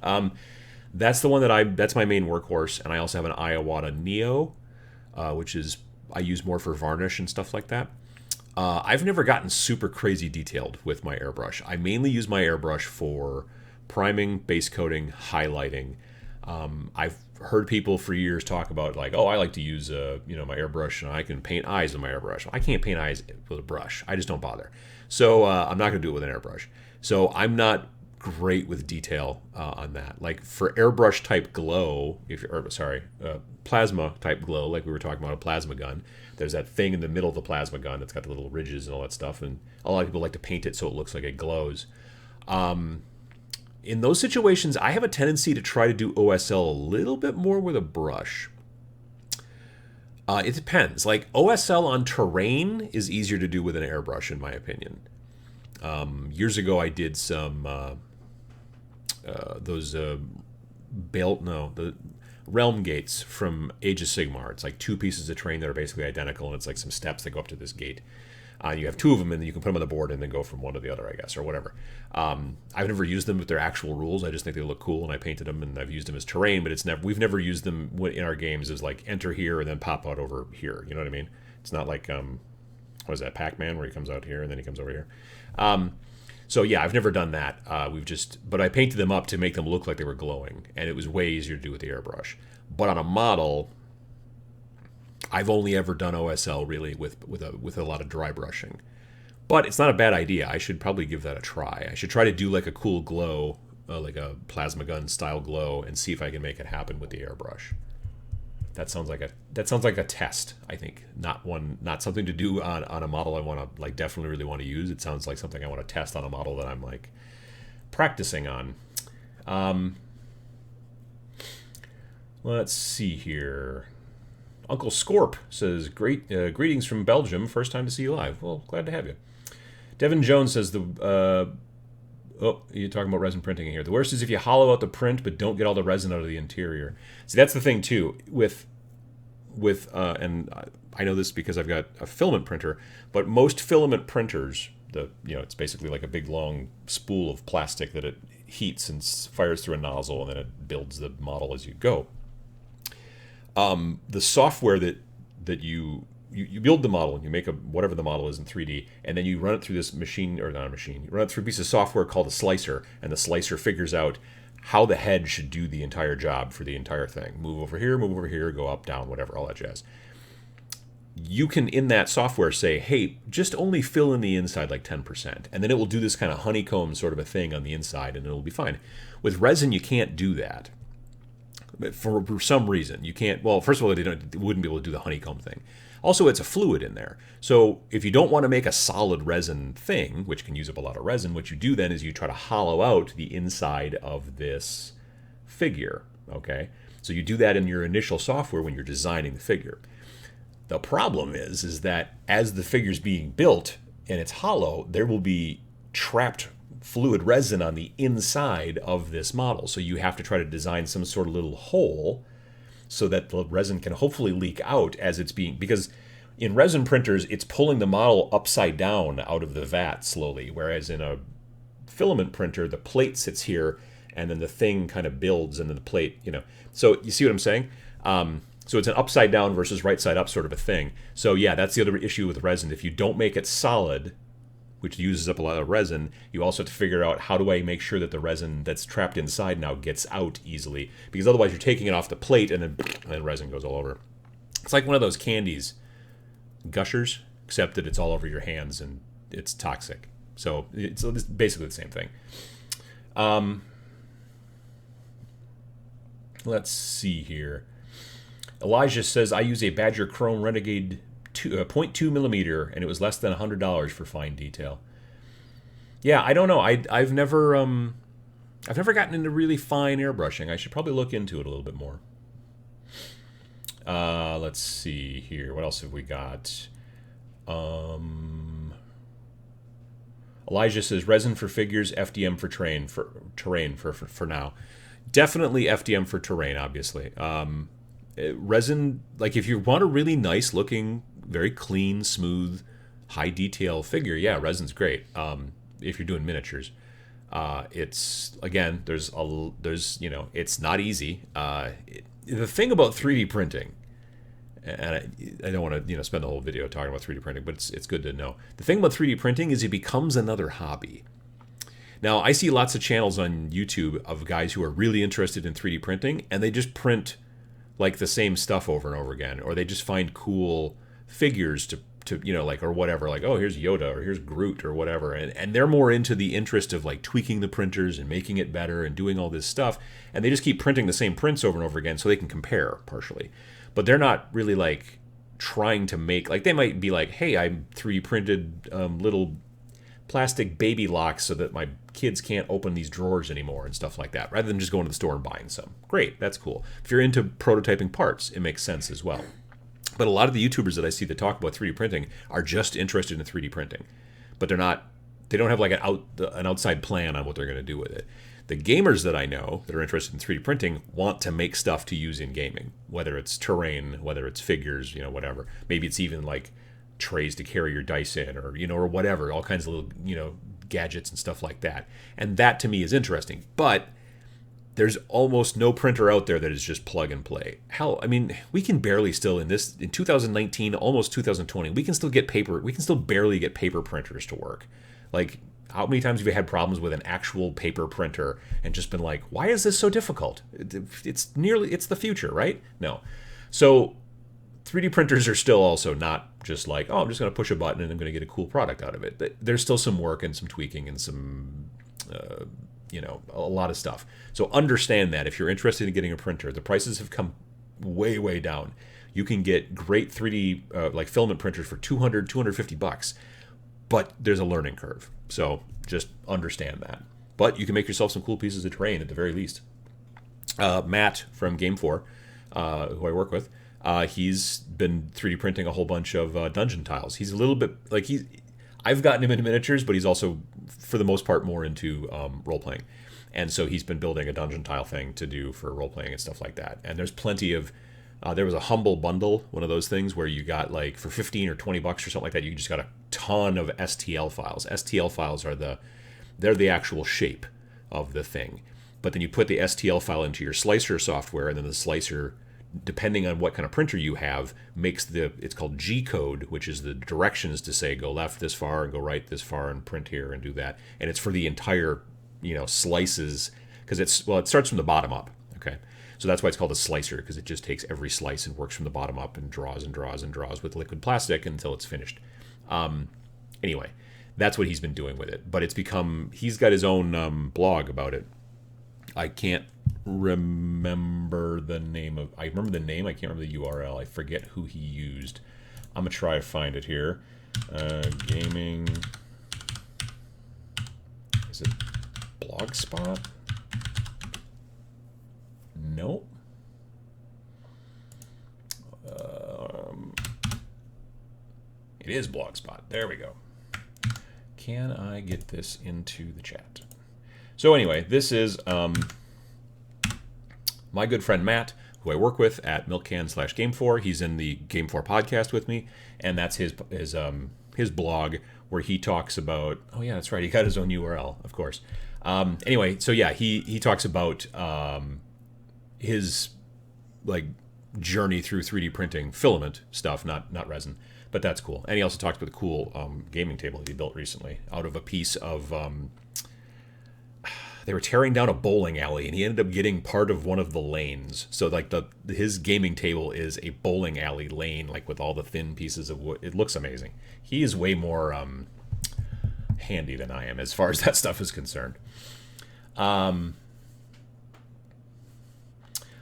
That's the one that's my main workhorse, and I also have an Iwata Neo, which is I use more for varnish and stuff like that. I've never gotten super crazy detailed with my airbrush. I mainly use my airbrush for priming, base coating, highlighting. I've heard people for years talk about like, oh, I like to use my airbrush and I can paint eyes with my airbrush. I can't paint eyes with a brush. I just don't bother. So I'm not going to do it with an airbrush. So I'm not great with detail on that. Like for airbrush type glow, plasma type glow, like we were talking about a plasma gun. There's that thing in the middle of the plasma gun that's got the little ridges and all that stuff, and a lot of people like to paint it so it looks like it glows. In those situations, I have a tendency to try to do OSL a little bit more with a brush. It depends. Like OSL on terrain is easier to do with an airbrush, in my opinion. Years ago, I did some the realm gates from Age of Sigmar. It's like two pieces of terrain that are basically identical, and it's like some steps that go up to this gate. You have two of them, and then you can put them on the board and then go from one to the other, I guess, or whatever. I've never used them with their actual rules. I just think they look cool, and I painted them, and I've used them as terrain, but we've never used them in our games as like enter here and then pop out over here. You know what I mean? It's not like what is that, Pac-Man, where he comes out here and then he comes over here. So yeah, I've never done that. But I painted them up to make them look like they were glowing, and it was way easier to do with the airbrush. But on a model, I've only ever done OSL really with a lot of dry brushing. But it's not a bad idea. I should probably give that a try. I should try to do like a cool glow like a plasma gun style glow and see if I can make it happen with the airbrush. That sounds like a test, I think. Not something to do on a model I want to like definitely really want to use. It sounds like something I want to test on a model that I'm like practicing on. Let's see here. Uncle Scorp says, greetings from Belgium. First time to see you live. Well, glad to have you. Devin Jones says you're talking about resin printing in here. The worst is if you hollow out the print but don't get all the resin out of the interior. See, that's the thing too with and I know this because I've got a filament printer, but most filament printers, it's basically like a big long spool of plastic that it heats and fires through a nozzle and then it builds the model as you go. The software that you build the model and you make whatever the model is in 3D, and then you run it through this machine, or not a machine, you run it through a piece of software called a slicer, and the slicer figures out how the head should do the entire job for the entire thing. Move over here, go up, down, whatever, all that jazz. You can, in that software, say, hey, just only fill in the inside like 10%, and then it will do this kind of honeycomb sort of a thing on the inside, and it'll be fine. With resin, you can't do that. For some reason, you can't. Well, first of all, it wouldn't be able to do the honeycomb thing. Also, it's a fluid in there. So if you don't want to make a solid resin thing, which can use up a lot of resin, what you do then is you try to hollow out the inside of this figure. Okay, so you do that in your initial software when you're designing the figure. The problem is that as the figure's being built and it's hollow, there will be trapped fluid resin on the inside of this model. So you have to try to design some sort of little hole so that the resin can hopefully leak out as it's being, because in resin printers, it's pulling the model upside down out of the vat slowly, whereas in a filament printer, the plate sits here and then the thing kind of builds and then the plate, So you see what I'm saying? So it's an upside down versus right side up sort of a thing. So yeah, that's the other issue with resin. If you don't make it solid, which uses up a lot of resin, you also have to figure out how do I make sure that the resin that's trapped inside now gets out easily, because otherwise you're taking it off the plate and then resin goes all over. It's like one of those candies, gushers, except that it's all over your hands and it's toxic. So it's basically the same thing. Let's see here. Elijah says, I use a Badger Chrome Renegade 0.2 millimeter, and it was less than $100 for fine detail. Yeah, I don't know. I've never gotten into really fine airbrushing. I should probably look into it a little bit more. Let's see here. What else have we got? Elijah says resin for figures, FDM for terrain for now. Definitely FDM for terrain, obviously. Resin, like if you want a really nice looking, very clean, smooth, high detail figure, yeah, resin's great. If you're doing miniatures, it's again, it's not easy. The thing about 3D printing, and I don't want to spend the whole video talking about 3D printing, but it's good to know. The thing about 3D printing is it becomes another hobby. Now, I see lots of channels on YouTube of guys who are really interested in 3D printing, and they just print like the same stuff over and over again, or they just find cool figures to or whatever, like, oh, here's Yoda or here's Groot or whatever, and they're more into the interest of like tweaking the printers and making it better and doing all this stuff, and they just keep printing the same prints over and over again so they can compare partially, but they're not really like trying to make, like, they might be like, hey, I 3D printed little plastic baby locks so that my kids can't open these drawers anymore and stuff like that, rather than just going to the store and buying some. Great, that's cool. If you're into prototyping parts, it makes sense as well. But a lot of the YouTubers that I see that talk about 3D printing are just interested in 3D printing, but they don't have like an outside plan on what they're going to do with it. The gamers that I know that are interested in 3D printing want to make stuff to use in gaming, whether it's terrain, whether it's figures, whatever. Maybe it's even like trays to carry your dice in, or whatever, all kinds of little gadgets and stuff like that. And that to me is interesting. But there's almost no printer out there that is just plug and play. Hell, I mean, we can barely still in 2019, almost 2020, we can still barely get paper printers to work. Like, how many times have you had problems with an actual paper printer and just been like, why is this so difficult? It's the future, right? No. So 3D printers are still also not just like, oh, I'm just going to push a button and I'm going to get a cool product out of it. There's still some work and some tweaking and some a lot of stuff. So understand that if you're interested in getting a printer, the prices have come way, way down. You can get great 3D like filament printers for $250, but there's a learning curve. So just understand that. But you can make yourself some cool pieces of terrain at the very least. Matt from Game 4, who I work with, he's been 3D printing a whole bunch of dungeon tiles. He's a little bit like I've gotten him into miniatures, but he's also, for the most part, more into role-playing. And so he's been building a dungeon tile thing to do for role-playing and stuff like that. And there's plenty of... there was a Humble Bundle, one of those things where you got, like, for 15 or 20 bucks or something like that, you just got a ton of STL files. STL files are they're the actual shape of the thing. But then you put the STL file into your slicer software, and then the slicer, depending on what kind of printer you have, makes it's called G-code, which is the directions to say go left this far and go right this far and print here and do that. And it's for the entire, slices, because it starts from the bottom up, okay? So that's why it's called a slicer, because it just takes every slice and works from the bottom up and draws and draws and draws with liquid plastic until it's finished. Anyway, that's what he's been doing with it. But he's got his own blog about it. I can't remember the name I remember the name, I can't remember the URL. I forget who he used. I'm going to try to find it here. Gaming... Is it Blogspot? Nope. It is Blogspot. There we go. Can I get this into the chat? So anyway, this is my good friend Matt, who I work with at milkcan/Game4. He's in the Game 4 podcast with me, and that's his blog where he talks about... Oh yeah, that's right. He got his own URL, of course. Anyway, so yeah, he talks about his like journey through 3D printing filament stuff, not resin, but that's cool. And he also talked about the cool gaming table that he built recently out of a piece of... they were tearing down a bowling alley, and he ended up getting part of one of the lanes. So like his gaming table is a bowling alley lane, like with all the thin pieces of wood. It looks amazing. He is way more handy than I am as far as that stuff is concerned.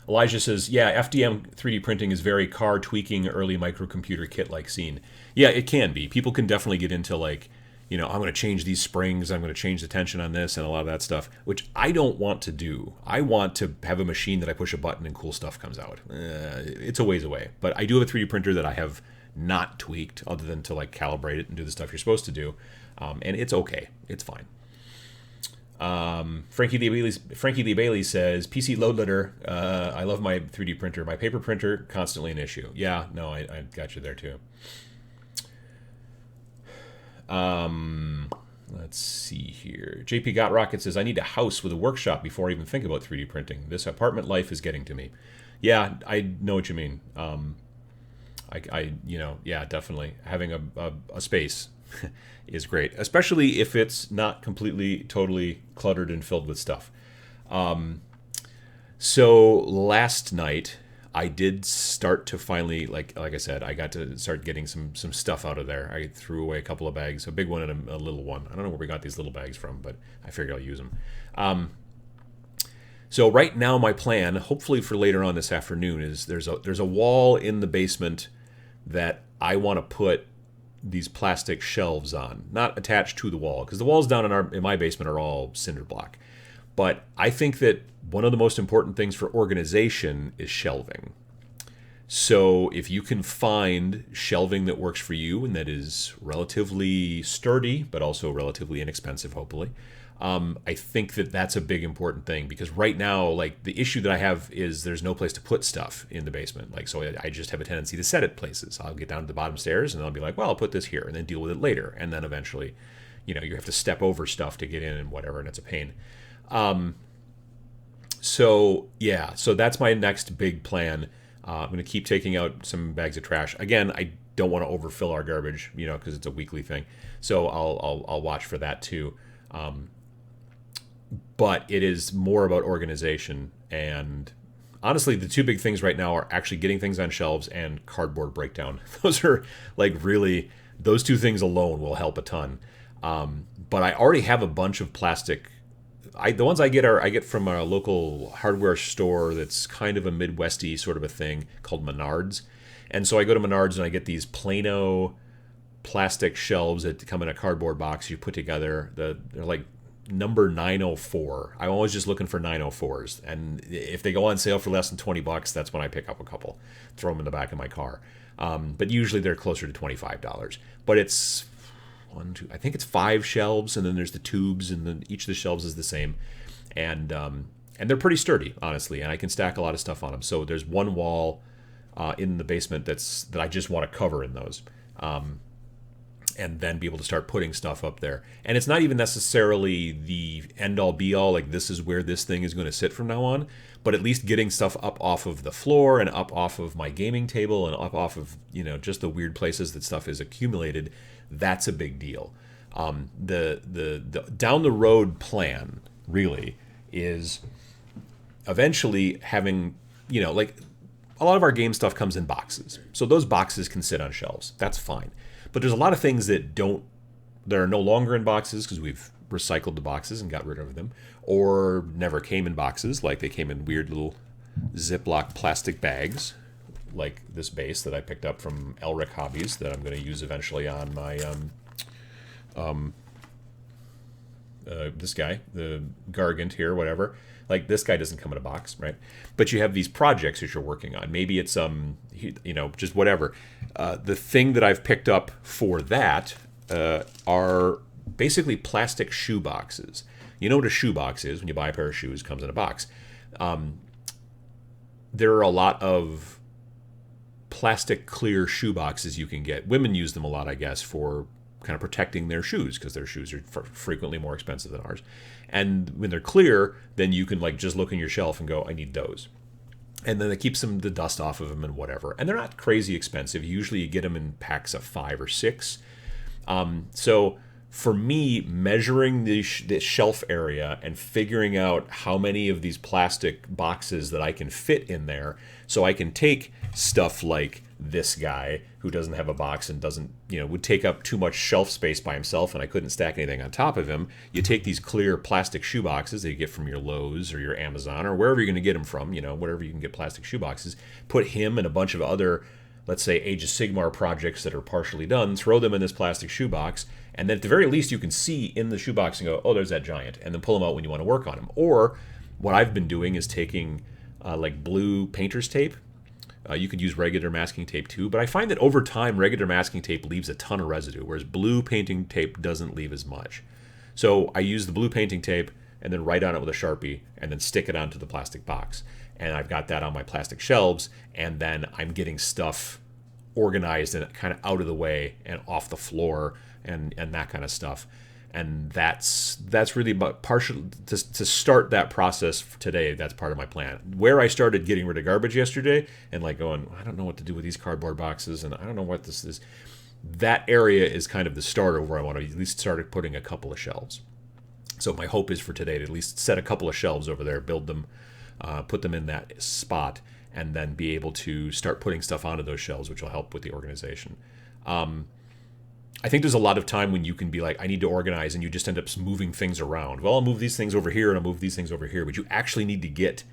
Elijah says, yeah, FDM 3D printing is very car tweaking, early microcomputer kit-like scene. Yeah, it can be. People can definitely get into like, I'm going to change these springs, I'm going to change the tension on this and a lot of that stuff, which I don't want to do. I want to have a machine that I push a button and cool stuff comes out. It's a ways away. But I do have a 3D printer that I have not tweaked other than to like calibrate it and do the stuff you're supposed to do. And it's okay. It's fine. Frankie Lee Bailey says, PC load letter, I love my 3D printer. My paper printer, constantly an issue. Yeah, no, I got you there too. Let's see here. JP Got Rocket says, I need a house with a workshop before I even think about 3D printing. This apartment life is getting to me. Yeah, I know what you mean. Yeah, definitely. Having a space is great, especially if it's not completely, totally cluttered and filled with stuff. So last night, I did start to finally, like I said, I got to start getting some stuff out of there. I threw away a couple of bags, a big one and a little one. I don't know where we got these little bags from, but I figured I'll use them. So right now my plan, hopefully for later on this afternoon, is there's a wall in the basement that I want to put these plastic shelves on, not attached to the wall, because the walls down in my basement are all cinder block. But I think that one of the most important things for organization is shelving. So if you can find shelving that works for you and that is relatively sturdy, but also relatively inexpensive, hopefully, I think that that's a big important thing, because right now, like, the issue that I have is there's no place to put stuff in the basement. Like, so I just have a tendency to set it places. I'll get down to the bottom stairs and I'll be like, well, I'll put this here and then deal with it later. And then eventually, you have to step over stuff to get in and whatever, and it's a pain. So that's my next big plan. I'm going to keep taking out some bags of trash. Again, I don't want to overfill our garbage, because it's a weekly thing. So I'll watch for that too. But it is more about organization, and honestly, the two big things right now are actually getting things on shelves and cardboard breakdown. Those are those two things alone will help a ton. But I already have a bunch of plastic the ones I get from a local hardware store that's kind of a Midwesty sort of a thing called Menards. And so I go to Menards and I get these Plano plastic shelves that come in a cardboard box you put together. They're like number 904. I'm always just looking for 904s. And if they go on sale for less than $20, that's when I pick up a couple, throw them in the back of my car. But usually they're closer to $25. But it's I think it's 5 shelves, and then there's the tubes, and then each of the shelves is the same. And they're pretty sturdy, honestly, and I can stack a lot of stuff on them. So there's one wall in the basement that I just want to cover in those. And then be able to start putting stuff up there. And it's not even necessarily the end-all be-all, like this is where this thing is going to sit from now on, but at least getting stuff up off of the floor and up off of my gaming table and up off of, just the weird places that stuff is accumulated, that's a big deal. The down the road plan, really, is eventually having, like a lot of our game stuff comes in boxes. So those boxes can sit on shelves. That's fine. But there's a lot of things that are no longer in boxes because we've recycled the boxes and got rid of them, or never came in boxes, like they came in weird little Ziploc plastic bags, like this base that I picked up from Elric Hobbies that I'm going to use eventually on my this guy, the Gargant here, whatever. Like this guy doesn't come in a box, right? But you have these projects that you're working on. Maybe it's just whatever. The thing that I've picked up for that are basically plastic shoe boxes. You know what a shoe box is? When you buy a pair of shoes, it comes in a box. There are a lot of plastic clear shoe boxes you can get. Women use them a lot, I guess, for kind of protecting their shoes because their shoes are frequently more expensive than ours. And when they're clear, then you can just look in your shelf and go, I need those. And then it keeps the dust off of them and whatever. And they're not crazy expensive. Usually you get them in packs of 5 or 6. So for me, measuring the shelf area and figuring out how many of these plastic boxes that I can fit in there, so I can take stuff like this guy who doesn't have a box and doesn't, would take up too much shelf space by himself and I couldn't stack anything on top of him. You take these clear plastic shoe boxes that you get from your Lowe's or your Amazon or wherever you're going to get them from, whatever you can get plastic shoe boxes, put him and a bunch of other, let's say, Age of Sigmar projects that are partially done, throw them in this plastic shoebox, and then at the very least you can see in the shoebox and go, oh, there's that giant, and then pull them out when you want to work on them. Or what I've been doing is taking like blue painter's tape. You could use regular masking tape too, but I find that over time regular masking tape leaves a ton of residue, whereas blue painting tape doesn't leave as much. So I use the blue painting tape and then write on it with a Sharpie and then stick it onto the plastic box. And I've got that on my plastic shelves, and then I'm getting stuff organized and kind of out of the way and off the floor and that kind of stuff. And that's really partial to start that process today. That's part of my plan. Where I started getting rid of garbage yesterday and going, I don't know what to do with these cardboard boxes and I don't know what this is. That area is kind of the start of where I want to at least start putting a couple of shelves. So my hope is for today to at least set a couple of shelves over there, build them, put them in that spot, and then be able to start putting stuff onto those shelves, which will help with the organization. I think there's a lot of time when you can be like, I need to organize, and you just end up moving things around. Well, I'll move these things over here, and I'll move these things over here. But you actually need to get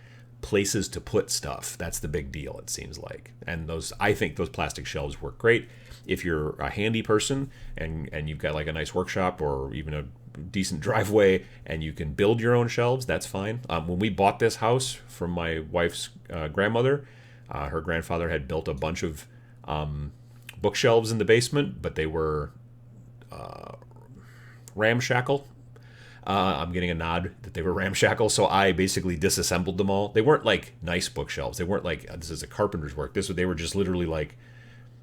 places to put stuff. That's the big deal, it seems like. And I think those plastic shelves work great. If you're a handy person and you've got like a nice workshop or even a decent driveway and you can build your own shelves, that's fine. When we bought this house from my wife's grandmother, her grandfather had built a bunch of bookshelves in the basement, but they were ramshackle. I'm getting a nod that they were ramshackle, so I basically disassembled them all. They weren't like nice bookshelves. They weren't like, this is a carpenter's work. They were just literally like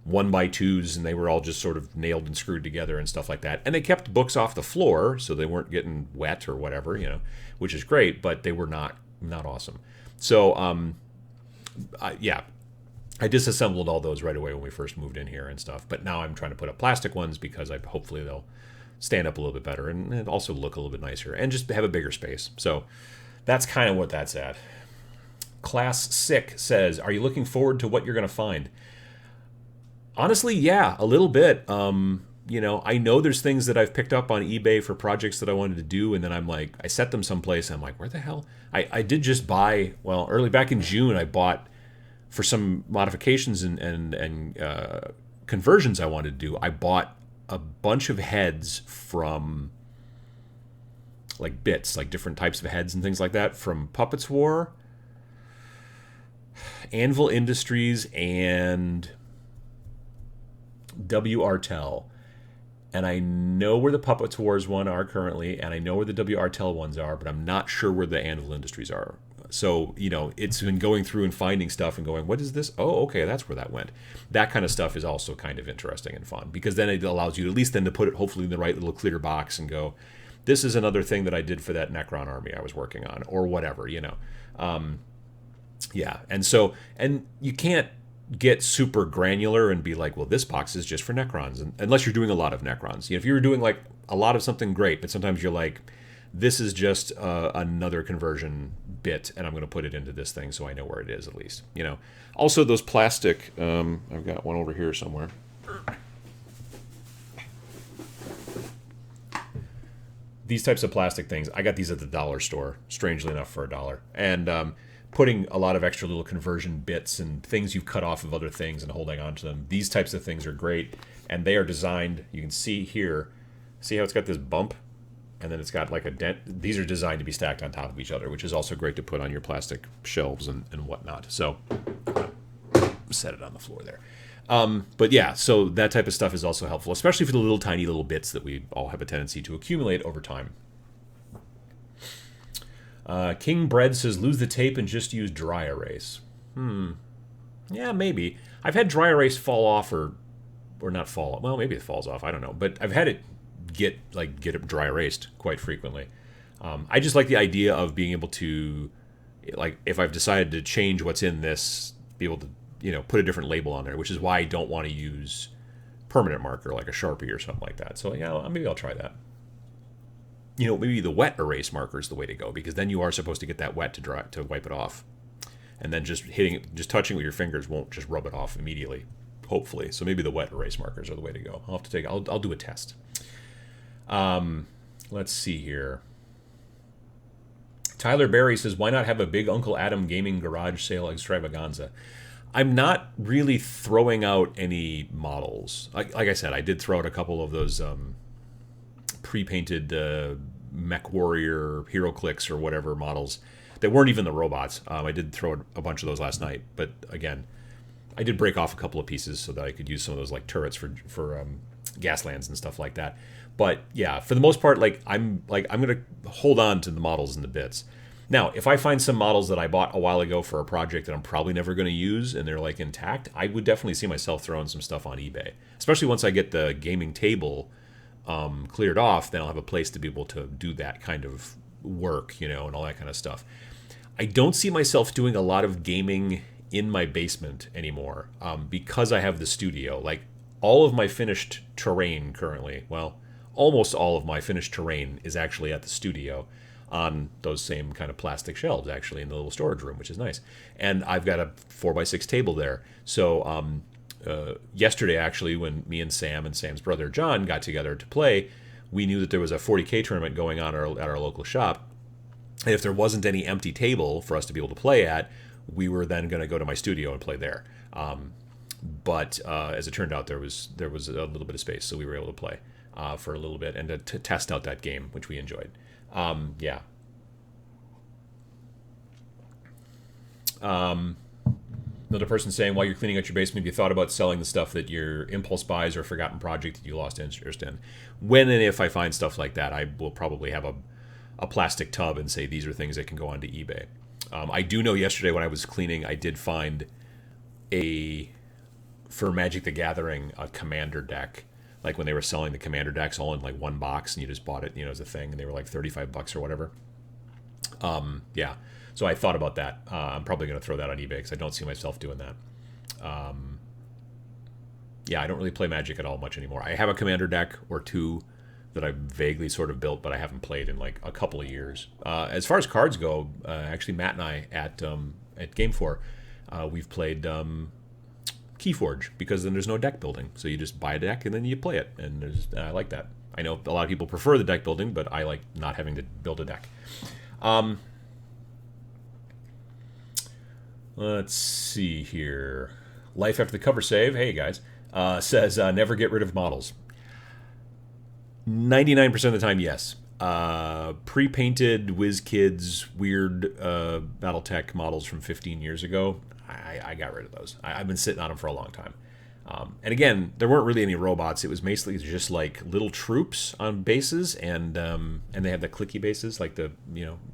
1x2s, and they were all just sort of nailed and screwed together and stuff like that. And they kept books off the floor, so they weren't getting wet or whatever, which is great, but they were not awesome. So, I disassembled all those right away when we first moved in here and stuff. But now I'm trying to put up plastic ones because hopefully they'll stand up a little bit better and also look a little bit nicer and just have a bigger space. So that's kind of what that's at. Class Sick says, are you looking forward to what you're going to find? Honestly, yeah, a little bit. you know, I know there's things that I've picked up on eBay for projects that I wanted to do, and then I'm like, I set them someplace, and I'm like, where the hell? I did just buy, well, early back in June, I bought, for some modifications and conversions I wanted to do, I bought a bunch of heads from, like, bits, like different types of heads and things like that, from Puppets War, Anvil Industries, and W. Artel. And I know where the Puppets Wars one are currently, and I know where the W. Artel ones are, but I'm not sure where the Anvil Industries are. So, you know, it's been going through and finding stuff and going, what is this? Oh, okay, that's where that went. That kind of stuff is also kind of interesting and fun, because then it allows you at least then to put it hopefully in the right little clear box and go, this is another thing that I did for that Necron army I was working on, or whatever, you know. Yeah, and so, and you can't get super granular and be like, well, this box is just for Necrons, and unless you're doing a lot of Necrons. You know, if you're doing like a lot of something, great, but sometimes you're like, this is just another conversion bit, and I'm going to put it into this thing so I know where it is at least. You know. Also, those plastic. I've got one over here somewhere. These types of plastic things, I got these at the dollar store, strangely enough, for $1. And putting a lot of extra little conversion bits and things you've cut off of other things and holding on to them. These types of things are great, and they are designed, you can see here, see how it's got this bump? And then it's got like a dent. These are designed to be stacked on top of each other, which is also great to put on your plastic shelves and whatnot. So, set it on the floor there. But yeah, so that type of stuff is also helpful, especially for the little tiny little bits that we all have a tendency to accumulate over time. King Bread says, lose the tape and just use dry erase. Yeah, maybe. I've had dry erase fall off or not fall off. Well, maybe it falls off. I don't know. But I've had it get it dry erased quite frequently. I just like the idea of being able to, like, if I've decided to change what's in this, be able to, you know, put a different label on there, which is why I don't want to use permanent marker like a Sharpie or something like that. So yeah, maybe I'll try that. You know, maybe the wet erase marker is the way to go, because then you are supposed to get that wet to wipe it off, and then just touching with your fingers won't just rub it off immediately, hopefully. So maybe the wet erase markers are the way to go. I'll do a test. Let's see here. Tyler Berry says, why not have a big Uncle Adam gaming garage sale extravaganza? I'm not really throwing out any models. Like I said, I did throw out a couple of those pre-painted Mech Warrior HeroClix or whatever models that weren't even the robots. I did throw a bunch of those last night, but again, I did break off a couple of pieces so that I could use some of those like turrets for Gaslands and stuff like that. But yeah, for the most part, I'm gonna hold on to the models and the bits. Now, if I find some models that I bought a while ago for a project that I'm probably never going to use and they're like intact, I would definitely see myself throwing some stuff on eBay. Especially once I get the gaming table cleared off, then I'll have a place to be able to do that kind of work, you know, and all that kind of stuff. I don't see myself doing a lot of gaming in my basement anymore because I have the studio. Like, all of my finished terrain currently, well, almost all of my finished terrain is actually at the studio on those same kind of plastic shelves, actually, in the little storage room, which is nice. And I've got a 4x6 table there. So yesterday, actually, when me and Sam and Sam's brother John got together to play, we knew that there was a 40K tournament going on at our local shop. And if there wasn't any empty table for us to be able to play at, we were then going to go to my studio and play there. But as it turned out, there was a little bit of space, so we were able to play for a little bit and to test out that game, which we enjoyed. Yeah. Another person saying, while you're cleaning out your basement, have you thought about selling the stuff that your impulse buys or forgotten project that you lost interest in? When and if I find stuff like that, I will probably have a plastic tub and say these are things that can go onto eBay. I do know yesterday when I was cleaning, I did find for Magic the Gathering, a commander deck. Like when they were selling the commander decks all in like one box and you just bought it, you know, as a thing, and they were like $35 or whatever. Yeah. So I thought about that. I'm probably going to throw that on eBay because I don't see myself doing that. Yeah, I don't really play Magic at all much anymore. I have a commander deck or two that I've vaguely sort of built, but I haven't played in like a couple of years. As far as cards go, actually Matt and I at Game 4, we've played Keyforge, because then there's no deck building. So you just buy a deck and then you play it, and I like that. I know a lot of people prefer the deck building, but I like not having to build a deck. Let's see here. Life After the Cover Save, hey guys, says never get rid of models. 99% of the time, yes. Pre-painted WizKids weird BattleTech models from 15 years ago, I got rid of those. I've been sitting on them for a long time. And again, there weren't really any robots. It was basically just like little troops on bases, and they had the clicky bases, like the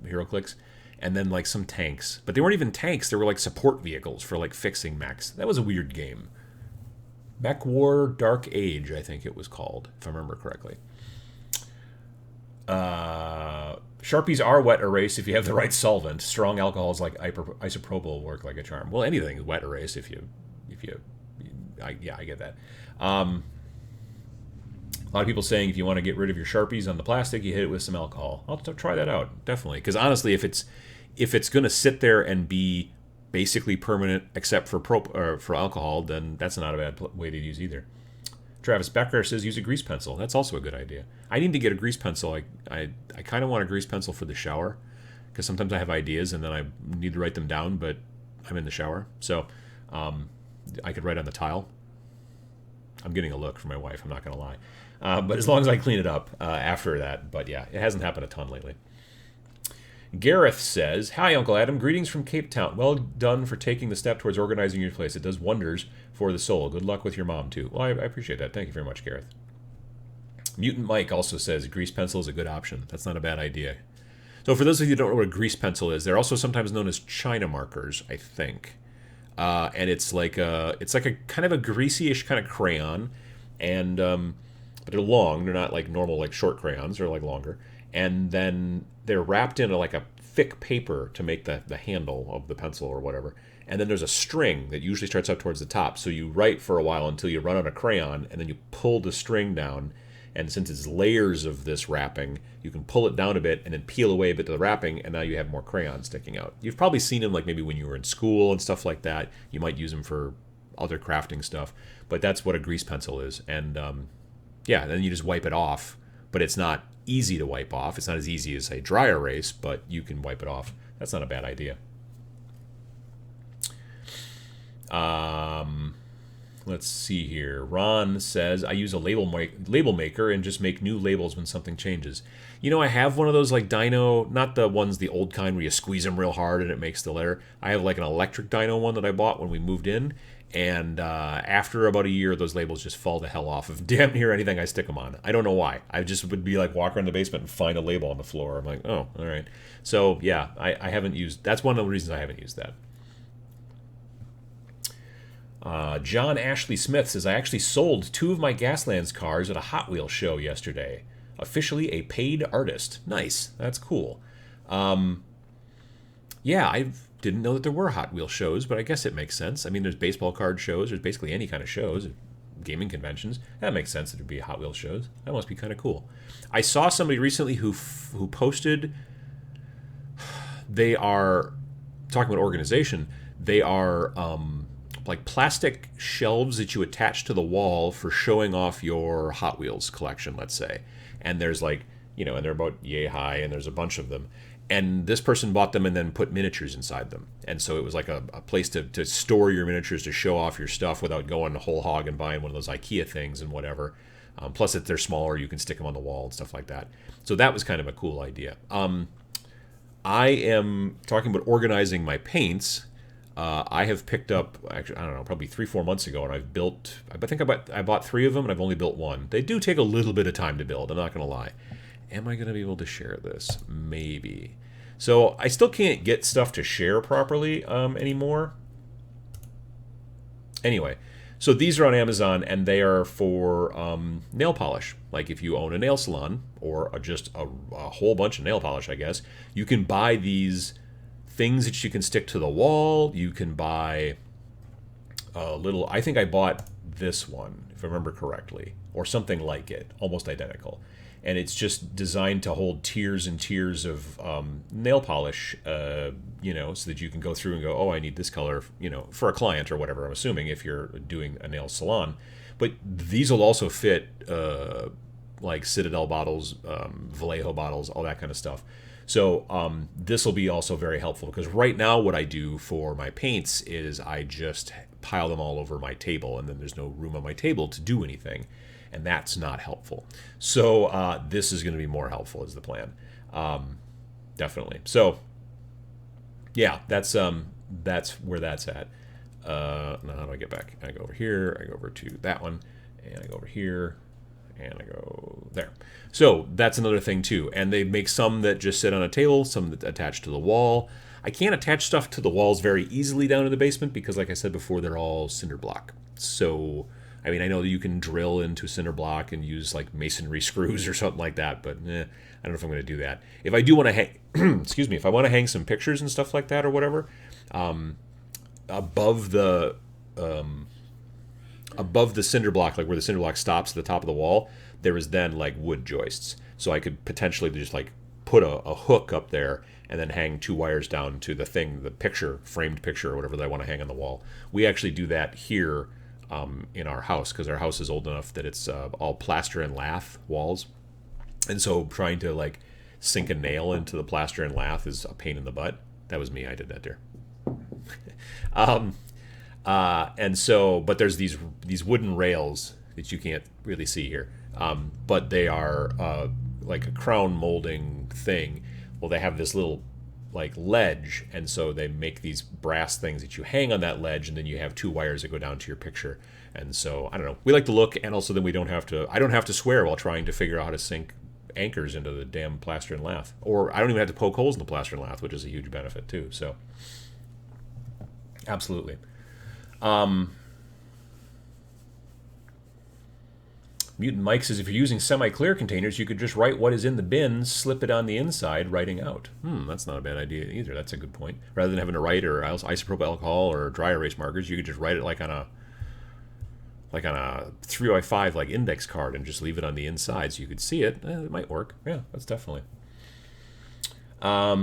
hero clicks, and then like some tanks. But they weren't even tanks. They were like support vehicles for like fixing mechs. That was a weird game. Mech War Dark Age, I think it was called, if I remember correctly. Sharpies are wet erase if you have the right solvent. Strong alcohols like isopropyl work like a charm. Well, anything is wet erase if you I get that. A lot of people saying if you want to get rid of your Sharpies on the plastic, you hit it with some alcohol. I'll try that out, definitely. Because honestly, if it's going to sit there and be basically permanent except for alcohol, then that's not a bad way to use either. Travis Becker says use a grease pencil. That's also a good idea. I need to get a grease pencil. I kind of want a grease pencil for the shower, because sometimes I have ideas and then I need to write them down, but I'm in the shower. So I could write on the tile. I'm getting a look from my wife, I'm not going to lie. But as long as I clean it up after that. But yeah, it hasn't happened a ton lately. Gareth says, hi, Uncle Adam. Greetings from Cape Town. Well done for taking the step towards organizing your place. It does wonders for the soul. Good luck with your mom, too. Well, I appreciate that. Thank you very much, Gareth. Mutant Mike also says grease pencil is a good option. That's not a bad idea. So for those of you who don't know what a grease pencil is, they're also sometimes known as China markers, I think. And it's like a kind of a greasy-ish kind of crayon, and but they're long. They're not like normal like short crayons. They're like longer. And then they're wrapped in like a thick paper to make the handle of the pencil or whatever. And then there's a string that usually starts up towards the top. So you write for a while until you run out of crayon, and then you pull the string down. And since it's layers of this wrapping, you can pull it down a bit and then peel away a bit of the wrapping, and now you have more crayons sticking out. You've probably seen them like maybe when you were in school and stuff like that. You might use them for other crafting stuff. But that's what a grease pencil is. And yeah, then you just wipe it off. But it's not easy to wipe off. It's not as easy as a dry erase, but you can wipe it off. That's not a bad idea. Let's see here. Ron says, I use a label maker and just make new labels when something changes. You know, I have one of those like dyno, not the ones, the old kind where you squeeze them real hard and it makes the letter. I have like an electric dyno one that I bought when we moved in. And after about a year, those labels just fall the hell off of damn near anything I stick them on. I don't know why. I just would be like walk around the basement and find a label on the floor. I'm like, oh, all right. So yeah, I haven't used, that's one of the reasons I haven't used that. John Ashley Smith says, I actually sold 2 of my Gaslands cars at a Hot Wheels show yesterday. Officially a paid artist. Nice. That's cool. Yeah, I didn't know that there were Hot Wheels shows, but I guess it makes sense. I mean, there's baseball card shows. There's basically any kind of shows, gaming conventions. That makes sense that there'd be Hot Wheels shows. That must be kind of cool. I saw somebody recently who posted, they are, talking about organization, they are like plastic shelves that you attach to the wall for showing off your Hot Wheels collection, let's say. And there's like, and they're about yay high, and there's a bunch of them. And this person bought them and then put miniatures inside them. And so it was like a place to store your miniatures, to show off your stuff without going whole hog and buying one of those IKEA things and whatever. Plus, if they're smaller, you can stick them on the wall and stuff like that. So that was kind of a cool idea. I am talking about organizing my paints. I have picked up, actually, I don't know, probably 3-4 months ago, and I've built, I think I bought 3 of them, and I've only built 1. They do take a little bit of time to build, I'm not going to lie. Am I going to be able to share this? Maybe. So I still can't get stuff to share properly anymore. Anyway, so these are on Amazon, and they are for nail polish. Like if you own a nail salon, or just a whole bunch of nail polish, I guess, you can buy these things that you can stick to the wall. You can buy a little, I think I bought this one, if I remember correctly, or something like it, almost identical. and it's just designed to hold tiers and tiers of nail polish, you know, so that you can go through and go, oh, I need this color, you know, for a client or whatever, I'm assuming, if you're doing a nail salon. But these will also fit like Citadel bottles, Vallejo bottles, all that kind of stuff. So this will be also very helpful, because right now what I do for my paints is I just pile them all over my table, and then there's no room on my table to do anything, and that's not helpful. So this is going to be more helpful, is the plan. Definitely. So yeah, that's where that's at. Now how do I get back? I go over here, I go over to that one, and I go over here, and I go there. So that's another thing too. And they make some that just sit on a table, some that attach to the wall. I can't attach stuff to the walls very easily down in the basement because, like I said before, they're all cinder block. So, I mean, I know that you can drill into cinder block and use like masonry screws or something like that, but I don't know if I'm going to do that. If I do want to hang, excuse me, if I want to hang some pictures and stuff like that or whatever, above the cinder block, like where the cinder block stops at the top of the wall, there is then like wood joists. So I could potentially just like put a hook up there and then hang 2 wires down to the thing, the picture, framed picture or whatever that I want to hang on the wall. We actually do that here in our house, because our house is old enough that it's all plaster and lath walls. And so trying to like sink a nail into the plaster and lath is a pain in the butt. That was me, I did that there. And so, but there's these wooden rails that you can't really see here, but they are like a crown molding thing. Well, they have this little like ledge, and so they make these brass things that you hang on that ledge, and then you have 2 wires that go down to your picture. And so I don't know, we like the look, and also then I don't have to swear while trying to figure out how to sink anchors into the damn plaster and lath, or I don't even have to poke holes in the plaster and lath, which is a huge benefit too. So absolutely. Mutant Mike says, if you're using semi-clear containers, you could just write what is in the bin, slip it on the inside, writing out. That's not a bad idea either. That's a good point. Rather than having to write or isopropyl alcohol or dry erase markers, you could just write it like on a 3x5 like index card and just leave it on the inside so you could see it. It might work. Yeah, that's definitely. A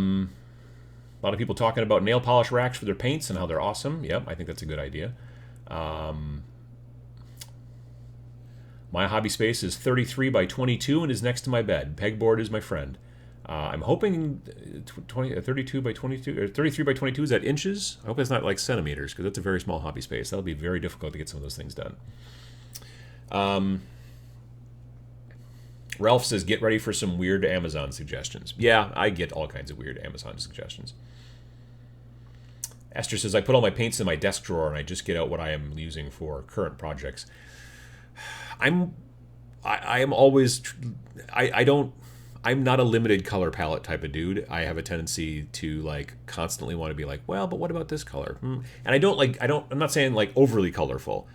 lot of people talking about nail polish racks for their paints and how they're awesome. Yep, I think that's a good idea. My hobby space is 33 by 22 and is next to my bed. Pegboard is my friend. I'm hoping 32 by 22 or 33 by 22, is that inches? I hope it's not like centimeters, because that's a very small hobby space. That'll be very difficult to get some of those things done. Ralph says, get ready for some weird Amazon suggestions. Yeah, I get all kinds of weird Amazon suggestions. Esther says, I put all my paints in my desk drawer and I just get out what I am using for current projects. I'm not a limited color palette type of dude. I have a tendency to like constantly want to be like, well, but what about this color? And I'm not saying like overly colorful.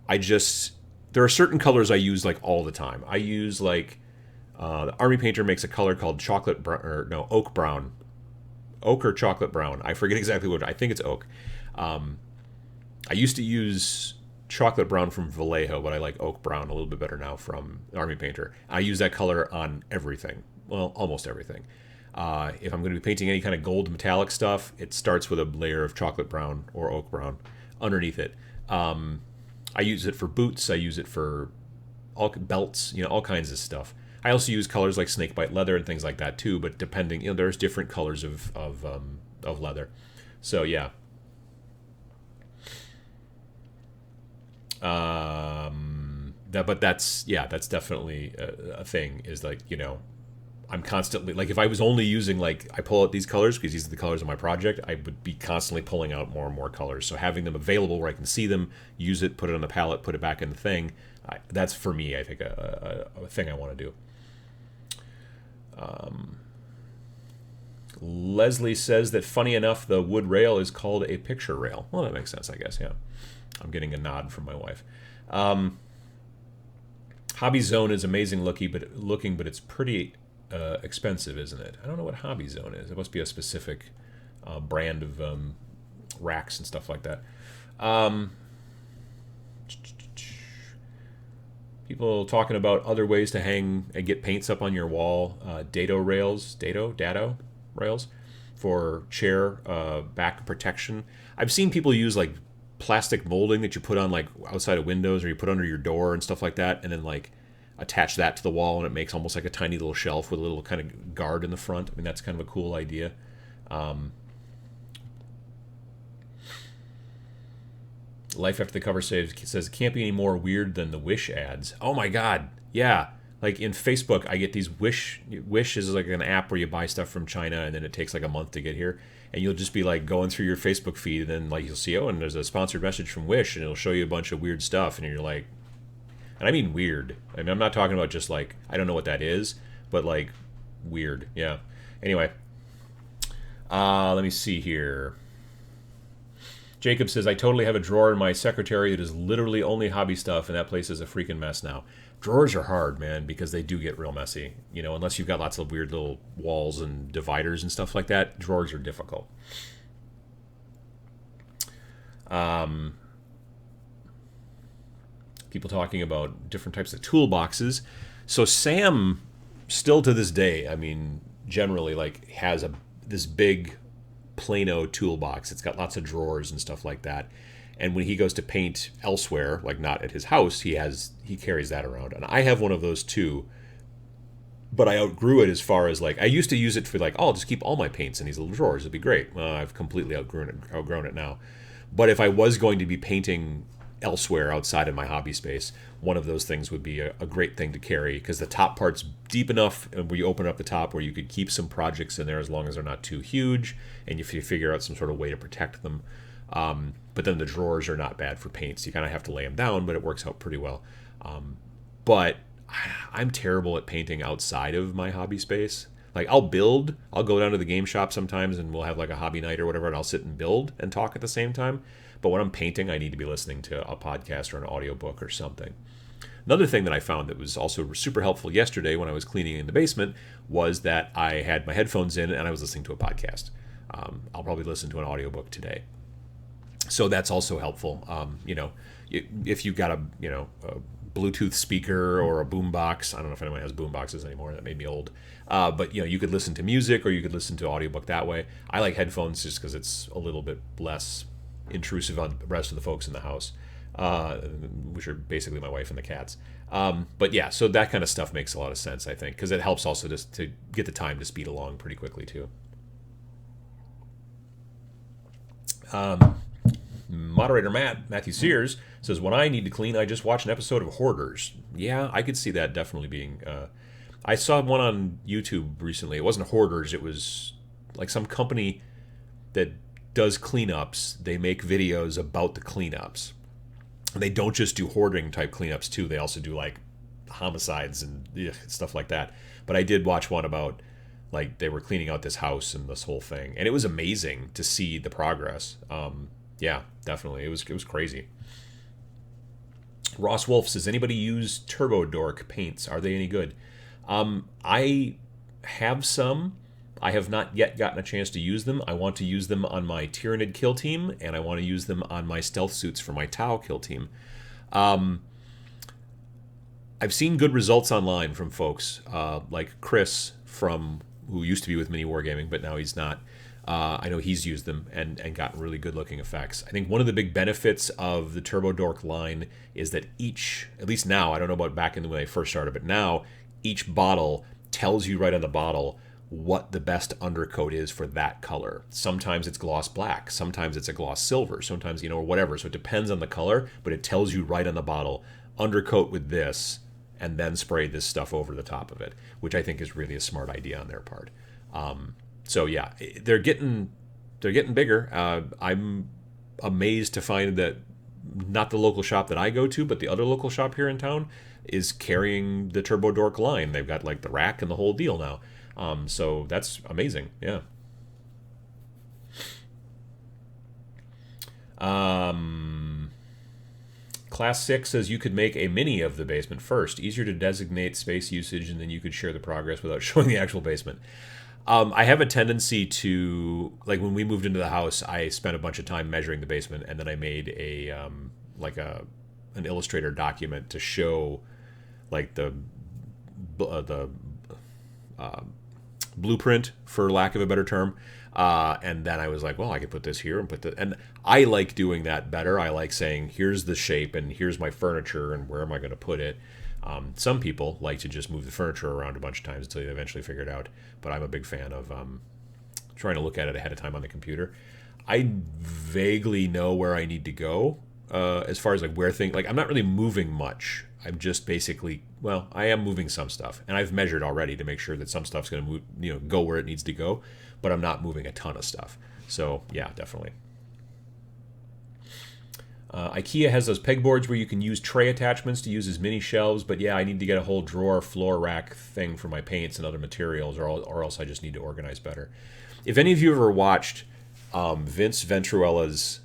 There are certain colors I use like all the time. I use like, the Army Painter makes a color called oak brown. Oak or chocolate brown. I forget exactly what, I think it's oak. I used to use chocolate brown from Vallejo, but I like oak brown a little bit better now from Army Painter. I use that color on everything. Well, almost everything. If I'm going to be painting any kind of gold metallic stuff, it starts with a layer of chocolate brown or oak brown underneath it. I use it for boots. I use it for all belts, all kinds of stuff. I also use colors like snakebite leather and things like that too, but depending, there's different colors of leather. So yeah. But that's definitely a thing, is like, I'm constantly, like, if I was only using, like, I pull out these colors because these are the colors of my project, I would be constantly pulling out more and more colors. So having them available where I can see them, use it, put it on the palette, put it back in the thing, that's for me, I think, a thing I want to do. Leslie says that, funny enough, the wood rail is called a picture rail. Well, that makes sense, I guess, yeah. I'm getting a nod from my wife. Hobby Zone is amazing looking, but it's pretty expensive, isn't it? I don't know what Hobby Zone is. It must be a specific brand of racks and stuff like that. People talking about other ways to hang and get paints up on your wall. Dado rails for chair back protection. I've seen people use like plastic molding that you put on like outside of windows or you put under your door and stuff like that, and then like attach that to the wall, and it makes almost like a tiny little shelf with a little kind of guard in the front. I mean, that's kind of a cool idea. Life After the Cover says, can't be any more weird than the Wish ads. Oh my god, yeah. Like in Facebook, I get these Wish is like an app where you buy stuff from China and then it takes like a month to get here. And you'll just be like going through your Facebook feed and then like you'll see, oh, and there's a sponsored message from Wish and it'll show you a bunch of weird stuff. And you're like, and I mean weird. I mean, I'm not talking about just like, I don't know what that is, but like weird. Yeah. Anyway, let me see here. Jacob says, I totally have a drawer in my secretary that is literally only hobby stuff, and that place is a freaking mess now. Drawers are hard, man, because they do get real messy. You know, unless you've got lots of weird little walls and dividers and stuff like that, drawers are difficult. People talking about different types of toolboxes. So Sam, still to this day, I mean, generally, like, has this big Plano toolbox. It's got lots of drawers and stuff like that. And when he goes to paint elsewhere, like not at his house, he carries that around. And I have one of those too. But I outgrew it as far as like, I used to use it for like, oh, I'll just keep all my paints in these little drawers. It'd be great. Well, I've completely outgrown it now. But if I was going to be painting elsewhere outside of my hobby space, one of those things would be a great thing to carry, because the top part's deep enough where you open up the top where you could keep some projects in there as long as they're not too huge, and if you figure out some sort of way to protect them. But then the drawers are not bad for paints. You kind of have to lay them down, but it works out pretty well. But I'm terrible at painting outside of my hobby space. Like I'll go down to the game shop sometimes and we'll have like a hobby night or whatever, and I'll sit and build and talk at the same time. But when I'm painting, I need to be listening to a podcast or an audiobook or something. Another thing that I found that was also super helpful yesterday when I was cleaning in the basement was that I had my headphones in and I was listening to a podcast. I'll probably listen to an audiobook today. So that's also helpful. You know, if you've got a Bluetooth speaker or a boombox, I don't know if anyone has boomboxes anymore. That made me old. But you could listen to music or you could listen to audiobook that way. I like headphones just because it's a little bit less intrusive on the rest of the folks in the house, which are basically my wife and the cats. But yeah, so that kind of stuff makes a lot of sense, I think, because it helps also just to get the time to speed along pretty quickly too. Moderator Matthew Sears says, when I need to clean, I just watch an episode of Hoarders. Yeah, I could see that definitely being... I saw one on YouTube recently. It wasn't Hoarders. It was like some company that does cleanups. They make videos about the cleanups. And they don't just do hoarding type cleanups too. They also do like homicides and stuff like that. But I did watch one about like they were cleaning out this house and this whole thing. And it was amazing to see the progress. Yeah, definitely. It was crazy. Ross Wolf says, anybody use Turbo Dork paints? Are they any good? I have some. I have not yet gotten a chance to use them. I want to use them on my Tyranid kill team, and I want to use them on my stealth suits for my Tau kill team. I've seen good results online from folks like Chris, who used to be with Mini Wargaming, but now he's not. I know he's used them and gotten really good looking effects. I think one of the big benefits of the Turbo Dork line is that at least now, I don't know about back in the when I first started, but now each bottle tells you right on the bottle what the best undercoat is for that color. Sometimes it's gloss black, sometimes it's a gloss silver, sometimes, whatever. So it depends on the color, but it tells you right on the bottle, undercoat with this, and then spray this stuff over the top of it, which I think is really a smart idea on their part. So yeah, they're getting bigger. I'm amazed to find that not the local shop that I go to, but the other local shop here in town is carrying the Turbo Dork line. They've got like the rack and the whole deal now. So that's amazing. Yeah. Class 6 says you could make a mini of the basement first. Easier to designate space usage, and then you could share the progress without showing the actual basement. I have a tendency to, like when we moved into the house, I spent a bunch of time measuring the basement, and then I made an Illustrator document to show like the blueprint, for lack of a better term. And then I was like, well, I could put this here and put the, and I like doing that better. I like saying, here's the shape and here's my furniture and where am I going to put it. Some people like to just move the furniture around a bunch of times until you eventually figure it out. But I'm a big fan of trying to look at it ahead of time on the computer. I vaguely know where I need to go as far as like where things, like I'm not really moving much. I'm just basically, well, I am moving some stuff, and I've measured already to make sure that some stuff's going to move, go where it needs to go, but I'm not moving a ton of stuff. So yeah, definitely. IKEA has those pegboards where you can use tray attachments to use as mini shelves, but yeah, I need to get a whole drawer floor rack thing for my paints and other materials, or else I just need to organize better. If any of you ever watched Vince Ventruella's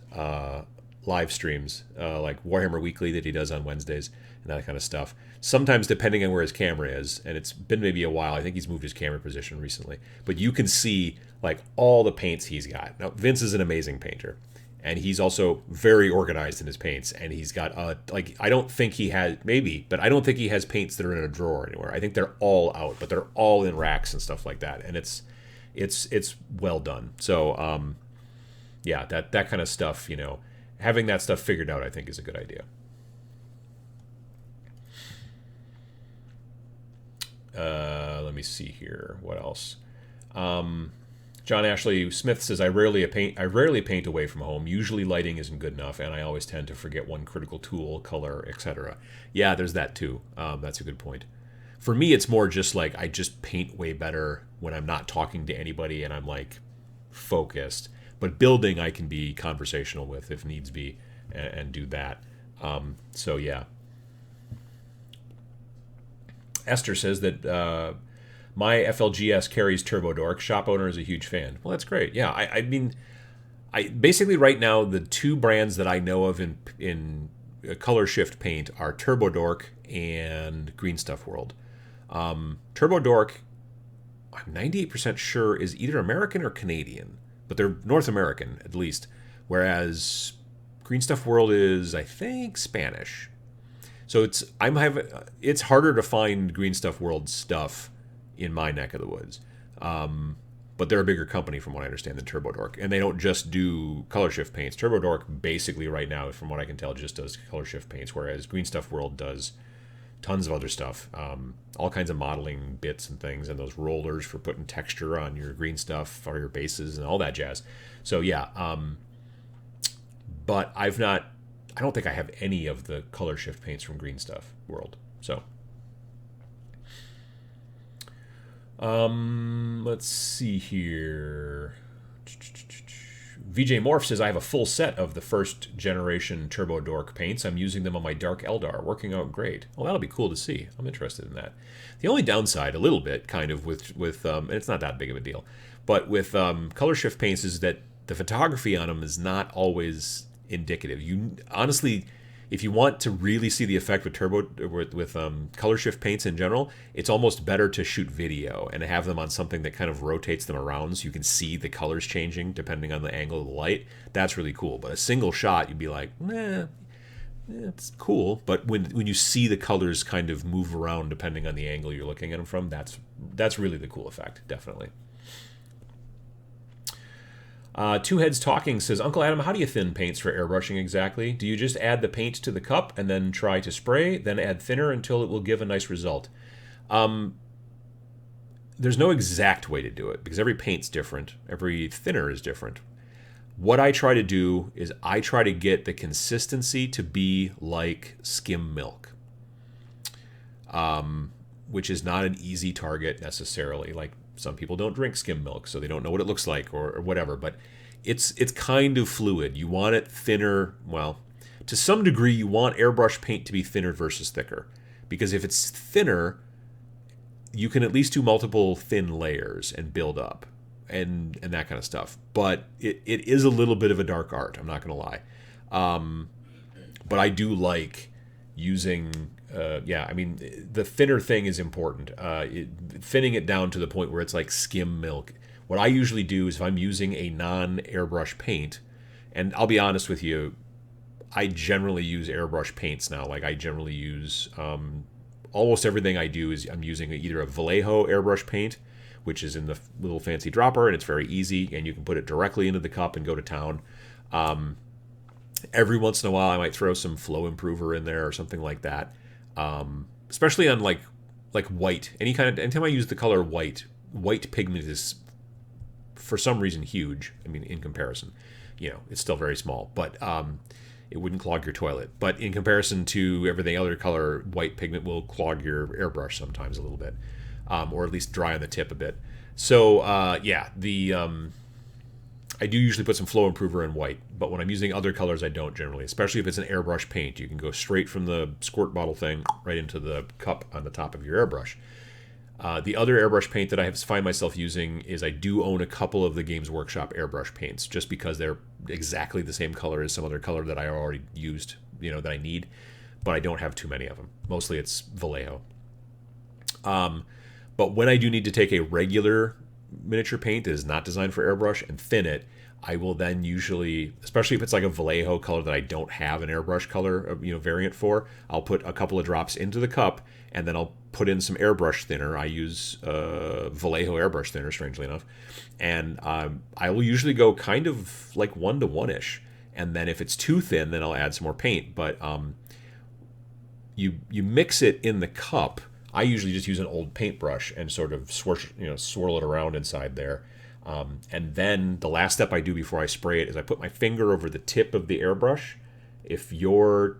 live streams, like Warhammer Weekly that he does on Wednesdays and that kind of stuff, sometimes depending on where his camera is, and it's been maybe a while, I think he's moved his camera position recently, but you can see like all the paints he's got. Now, Vince is an amazing painter, and he's also very organized in his paints, and he's got like, I don't think he has, maybe, but I don't think he has paints that are in a drawer anywhere. I think they're all out, but they're all in racks and stuff like that, and it's well done. So yeah, that kind of stuff, having that stuff figured out, I think, is a good idea. Let me see here. What else? John Ashley Smith says, I rarely paint away from home. Usually lighting isn't good enough, and I always tend to forget one critical tool, color, etc. Yeah, there's that too. That's a good point. For me, it's more just like I just paint way better when I'm not talking to anybody and I'm like focused. But building, I can be conversational with if needs be, and do that. So yeah. Esther says that my FLGS carries Turbo Dork. Shop owner is a huge fan. Well, that's great. Yeah, I mean, I basically right now the two brands that I know of in color shift paint are Turbo Dork and Green Stuff World. Turbo Dork, I'm 98% sure is either American or Canadian, but they're North American at least. Whereas Green Stuff World is, I think, Spanish. So it's harder to find Green Stuff World stuff in my neck of the woods. But they're a bigger company from what I understand than Turbo Dork. And they don't just do color shift paints. Turbo Dork basically right now, from what I can tell, just does color shift paints, whereas Green Stuff World does tons of other stuff. All kinds of modeling bits and things, and those rollers for putting texture on your green stuff or your bases and all that jazz. So yeah, but I don't think I have any of the color shift paints from Green Stuff World. So let's see here. VJ Morph says, I have a full set of the first generation Turbo Dork paints. I'm using them on my Dark Eldar. Working out great. Well, that'll be cool to see. I'm interested in that. The only downside, a little bit, kind of, with and it's not that big of a deal, but with color shift paints is that the photography on them is not always indicative. You honestly, if you want to really see the effect with color shift paints in general, it's almost better to shoot video and have them on something that kind of rotates them around so you can see the colors changing depending on the angle of the light. That's really cool. But a single shot, you'd be like, nah, it's cool. But when you see the colors kind of move around depending on the angle you're looking at them from, that's really the cool effect, definitely. Two Heads Talking says, Uncle Adam, how do you thin paints for airbrushing exactly? Do you just add the paint to the cup and then try to spray, then add thinner until it will give a nice result? There's no exact way to do it because every paint's different. Every thinner is different. What I try to do is I try to get the consistency to be like skim milk, which is not an easy target necessarily. Like, some people don't drink skim milk, so they don't know what it looks like or whatever, but it's kind of fluid. You want it thinner. Well, to some degree, you want airbrush paint to be thinner versus thicker, because if it's thinner, you can at least do multiple thin layers and build up and that kind of stuff. But it is a little bit of a dark art, I'm not going to lie. But I do like using... I mean, the thinner thing is important. Thinning it down to the point where it's like skim milk. What I usually do is if I'm using a non-airbrush paint, and I'll be honest with you, I generally use airbrush paints now. Like I generally use almost everything I do is I'm using either a Vallejo airbrush paint, which is in the little fancy dropper, and it's very easy, and you can put it directly into the cup and go to town. Every once in a while, I might throw some flow improver in there or something like that, especially on like white. Anytime I use the color white pigment is for some reason huge. I mean, in comparison, it's still very small, but it wouldn't clog your toilet. But in comparison to everything other color, white pigment will clog your airbrush sometimes a little bit, or at least dry on the tip a bit. So I do usually put some flow improver in white, but when I'm using other colors, I don't generally, especially if it's an airbrush paint. You can go straight from the squirt bottle thing right into the cup on the top of your airbrush. The other airbrush paint that I find myself using is I do own a couple of the Games Workshop airbrush paints, just because they're exactly the same color as some other color that I already used, that I need, but I don't have too many of them. Mostly it's Vallejo. But when I do need to take a regular miniature paint that is not designed for airbrush and thin it, I will then usually, especially if it's like a Vallejo color that I don't have an airbrush color variant for, I'll put a couple of drops into the cup, and then I'll put in some airbrush thinner. I use Vallejo airbrush thinner, strangely enough, and I will usually go kind of like 1 to 1-ish, and then if it's too thin, then I'll add some more paint. But you mix it in the cup. I usually just use an old paintbrush and sort of swirl it around inside there. And then the last step I do before I spray it is I put my finger over the tip of the airbrush. If your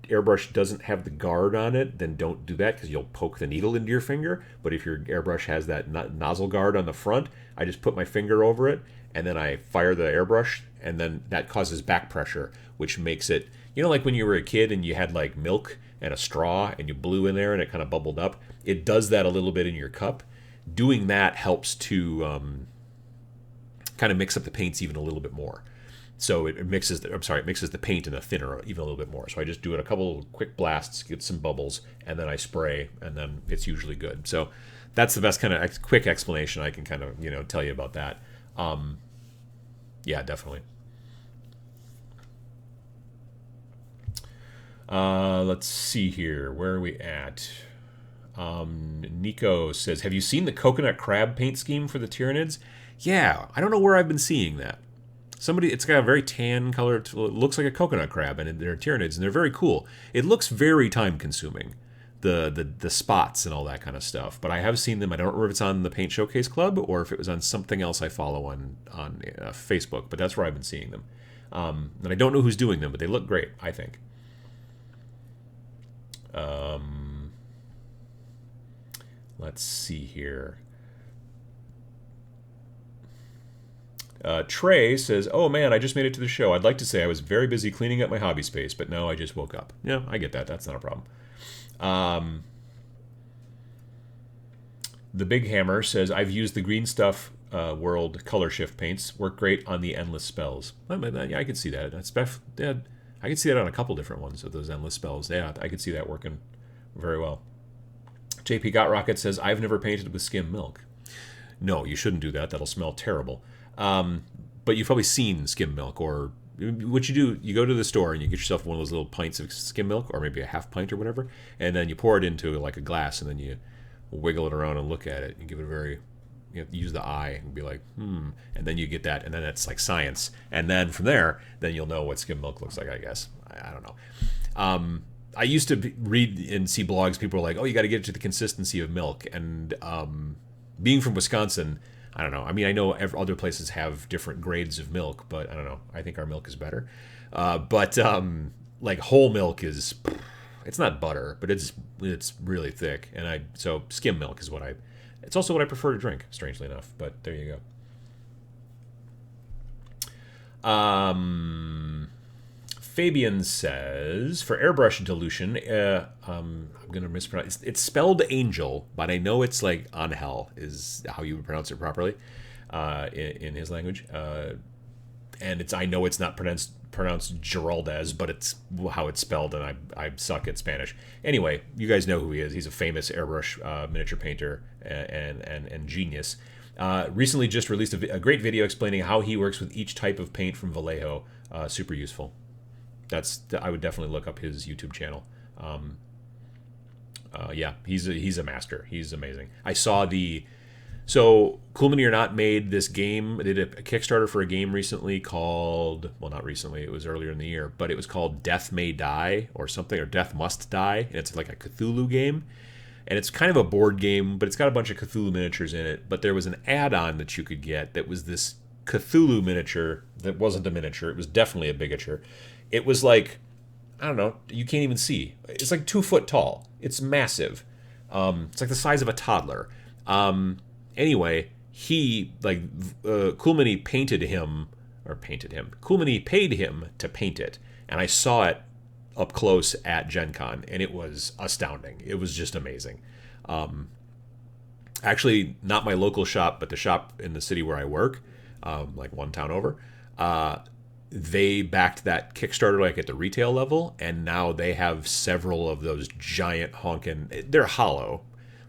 airbrush doesn't have the guard on it, then don't do that, because you'll poke the needle into your finger. But if your airbrush has that nozzle guard on the front, I just put my finger over it, and then I fire the airbrush, and then that causes back pressure, which makes it, like when you were a kid and you had like milk and a straw and you blew in there and it kind of bubbled up. It does that a little bit in your cup. Doing that helps to kind of mix up the paints even a little bit more. So it mixes the paint and the thinner even a little bit more. So I just do it a couple of quick blasts, get some bubbles, and then I spray, and then it's usually good. So that's the best kind of quick explanation I can kind of tell you about that. Yeah, definitely. Let's see here. Where are we at? Nico says, have you seen the coconut crab paint scheme for the Tyranids? Yeah, I don't know where I've been seeing that. It's got a very tan color. It looks like a coconut crab, and they're Tyranids, and they're very cool. It looks very time consuming, the spots and all that kind of stuff. But I have seen them. I don't remember if it's on the Paint Showcase Club or if it was on something else I follow on Facebook. But that's where I've been seeing them. And I don't know who's doing them, but they look great, I think. Let's see here. Trey says, oh man, I just made it to the show. I'd like to say I was very busy cleaning up my hobby space, but no, I just woke up. Yeah, I get that. That's not a problem. The Big Hammer says, I've used the Green Stuff World color shift paints. Work great on the endless spells. Yeah, I could see that. I could see that on a couple different ones of those endless spells. Yeah, I could see that working very well. JP Got Rocket says, I've never painted with skim milk. No, you shouldn't do that. That'll smell terrible. But you've probably seen skim milk, or what you do, you go to the store and you get yourself one of those little pints of skim milk, or maybe a half pint or whatever, and then you pour it into like a glass, and then you wiggle it around and look at it and give it a very, use the eye and be like, and then you get that, and then it's like science. And then from there, then you'll know what skim milk looks like, I guess. I don't know. I used to read and see blogs. People are like, oh, you got to get it to the consistency of milk. And being from Wisconsin, I don't know. I mean, I know other places have different grades of milk, but I don't know. I think our milk is better. But like whole milk is, it's not butter, but it's really thick. And so skim milk is it's also what I prefer to drink, strangely enough. But there you go. Fabian says, for airbrush dilution, I'm going to mispronounce it's spelled angel, but I know it's like Angel is how you would pronounce it properly in his language. And I know it's not pronounced Geraldez, but it's how it's spelled, and I suck at Spanish. Anyway, you guys know who he is. He's a famous airbrush miniature painter and genius. Recently just released a great video explaining how he works with each type of paint from Vallejo. Super useful. I would definitely look up his YouTube channel. Yeah, he's a master. He's amazing. I saw so Cool Mini or Not made this game. They did a Kickstarter for a game recently called, well, not recently, it was earlier in the year, but it was called Death May Die or something, or Death Must Die. And it's like a Cthulhu game. And it's kind of a board game, but it's got a bunch of Cthulhu miniatures in it. But there was an add-on that you could get that was this Cthulhu miniature that wasn't a miniature. It was definitely a bigature. It was like, I don't know, you can't even see. It's like 2 foot tall. It's massive. It's like the size of a toddler. Anyway, he, like, Cool Mini painted him. Cool Mini paid him to paint it. And I saw it up close at Gen Con, and it was astounding. It was just amazing. Actually, not my local shop, but the shop in the city where I work, like one town over, they backed that Kickstarter like at the retail level, and now they have several of those giant honkin', they're hollow,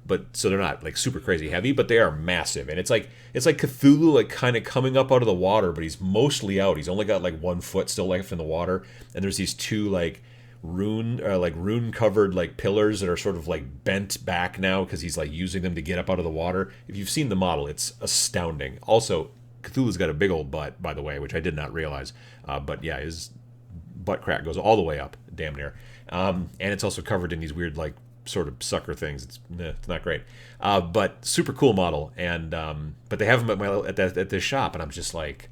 but so they're not like super crazy heavy, but they are massive. And it's like Cthulhu, like kind of coming up out of the water, but he's mostly out. He's only got like 1 foot still left in the water, and there's these two like rune covered like pillars that are sort of like bent back now because he's like using them to get up out of the water. If you've seen the model, it's astounding. Also, Cthulhu's got a big old butt, by the way, which I did not realize. But yeah, his butt crack goes all the way up, damn near. And it's also covered in these weird like sort of sucker things. It's not great, but super cool model. And but they have them at this shop, and I'm just like,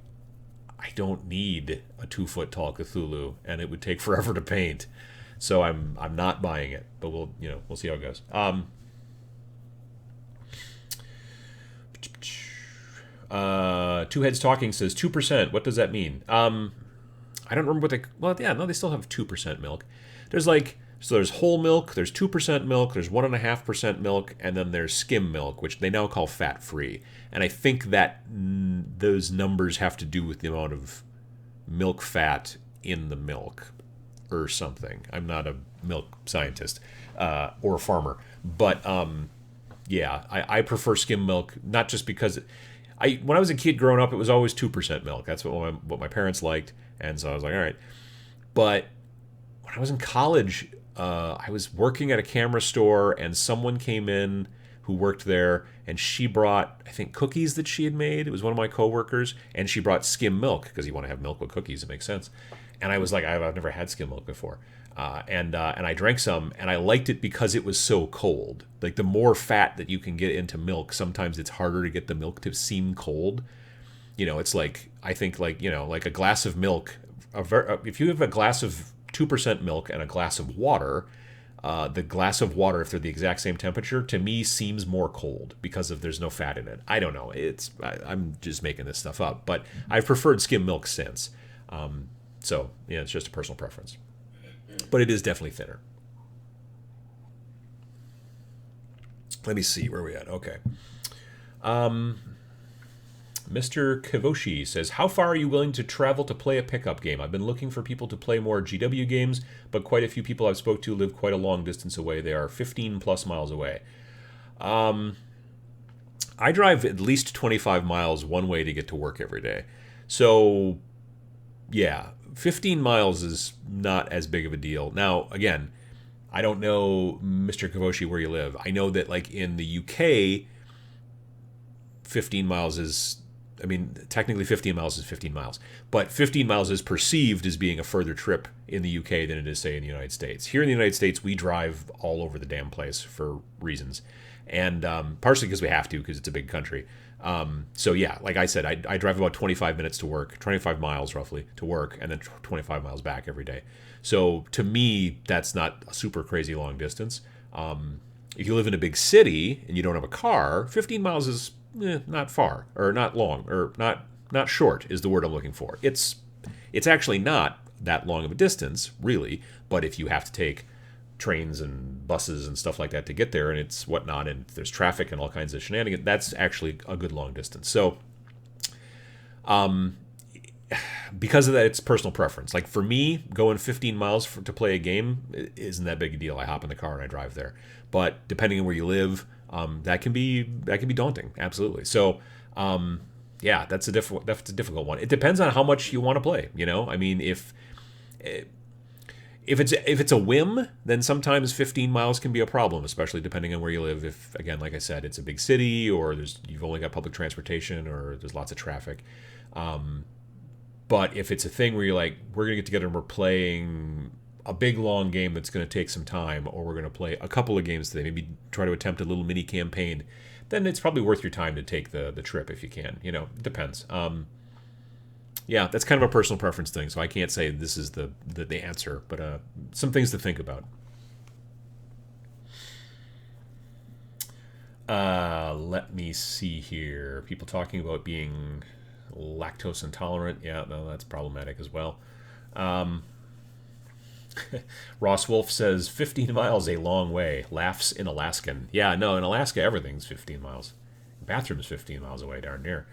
I don't need a 2 foot tall Cthulhu, and it would take forever to paint. So I'm not buying it. But we'll see how it goes. Two Heads Talking says 2%. What does that mean? I don't remember what they. Well, yeah, no, they still have 2% milk. There's whole milk, there's 2% milk, there's 1.5% milk, and then there's skim milk, which they now call fat-free. And I think that those numbers have to do with the amount of milk fat in the milk or something. I'm not a milk scientist or a farmer, but yeah, I prefer skim milk, not just because when I was a kid growing up, it was always 2% milk. That's what my parents liked, and so I was like, all right. But when I was in college, I was working at a camera store, and someone came in who worked there, and she brought, I think, cookies that she had made. It was one of my coworkers, and she brought skim milk because you want to have milk with cookies. It makes sense. And I was like, I've never had skim milk before, and I drank some, and I liked it because it was so cold. Like the more fat that you can get into milk, sometimes it's harder to get the milk to seem cold. It's like, I think like like a glass of milk. If you have a glass of 2% milk and a glass of water, the glass of water, if they're the exact same temperature, to me seems more cold because there's no fat in it. I don't know. I'm just making this stuff up, but I've preferred skim milk since. So yeah, it's just a personal preference, but it is definitely thinner. Let me see where we at. Okay. Mr. Kivoshi says, how far are you willing to travel to play a pickup game? I've been looking for people to play more GW games, but quite a few people I've spoke to live quite a long distance away. They are 15 plus miles away. I drive at least 25 miles one way to get to work every day. So, yeah, 15 miles is not as big of a deal. Now, again, I don't know, Mr. Kivoshi, where you live. I know that, like, in the UK, 15 miles is... technically 15 miles is 15 miles, but 15 miles is perceived as being a further trip in the UK than it is, say, in the United States. Here in the United States, we drive all over the damn place for reasons, and partially because we have to, because it's a big country. So yeah, like I said, I drive about 25 minutes to work, 25 miles roughly to work, and then 25 miles back every day. So to me, that's not a super crazy long distance. If you live in a big city and you don't have a car, 15 miles is not far, or not long, or not short is the word I'm looking for. It's actually not that long of a distance, really, but if you have to take trains and buses and stuff like that to get there, and it's whatnot, and there's traffic and all kinds of shenanigans, that's actually a good long distance. So, because of that, it's personal preference. Like for me, going 15 miles to play a game isn't that big a deal. I hop in the car and I drive there. But depending on where you live, that can be daunting. Absolutely. So, yeah, that's a difficult one. It depends on how much you want to play. if it's a whim, then sometimes 15 miles can be a problem, especially depending on where you live. If, again, like I said, it's a big city, or you've only got public transportation, or there's lots of traffic. But if it's a thing where you're like, we're gonna get together and we're playing a big long game that's gonna take some time, or we're gonna play a couple of games today, maybe try to attempt a little mini campaign, then it's probably worth your time to take the trip if you can. You know, it depends. Yeah, that's kind of a personal preference thing, so I can't say this is the answer, but some things to think about. Let me see here. People talking about being lactose intolerant. Yeah, no, that's problematic as well. Ross Wolf says 15 miles a long way. Laughs in Alaskan. Yeah, no, in Alaska everything's 15 miles. Bathroom's 15 miles away, darn near.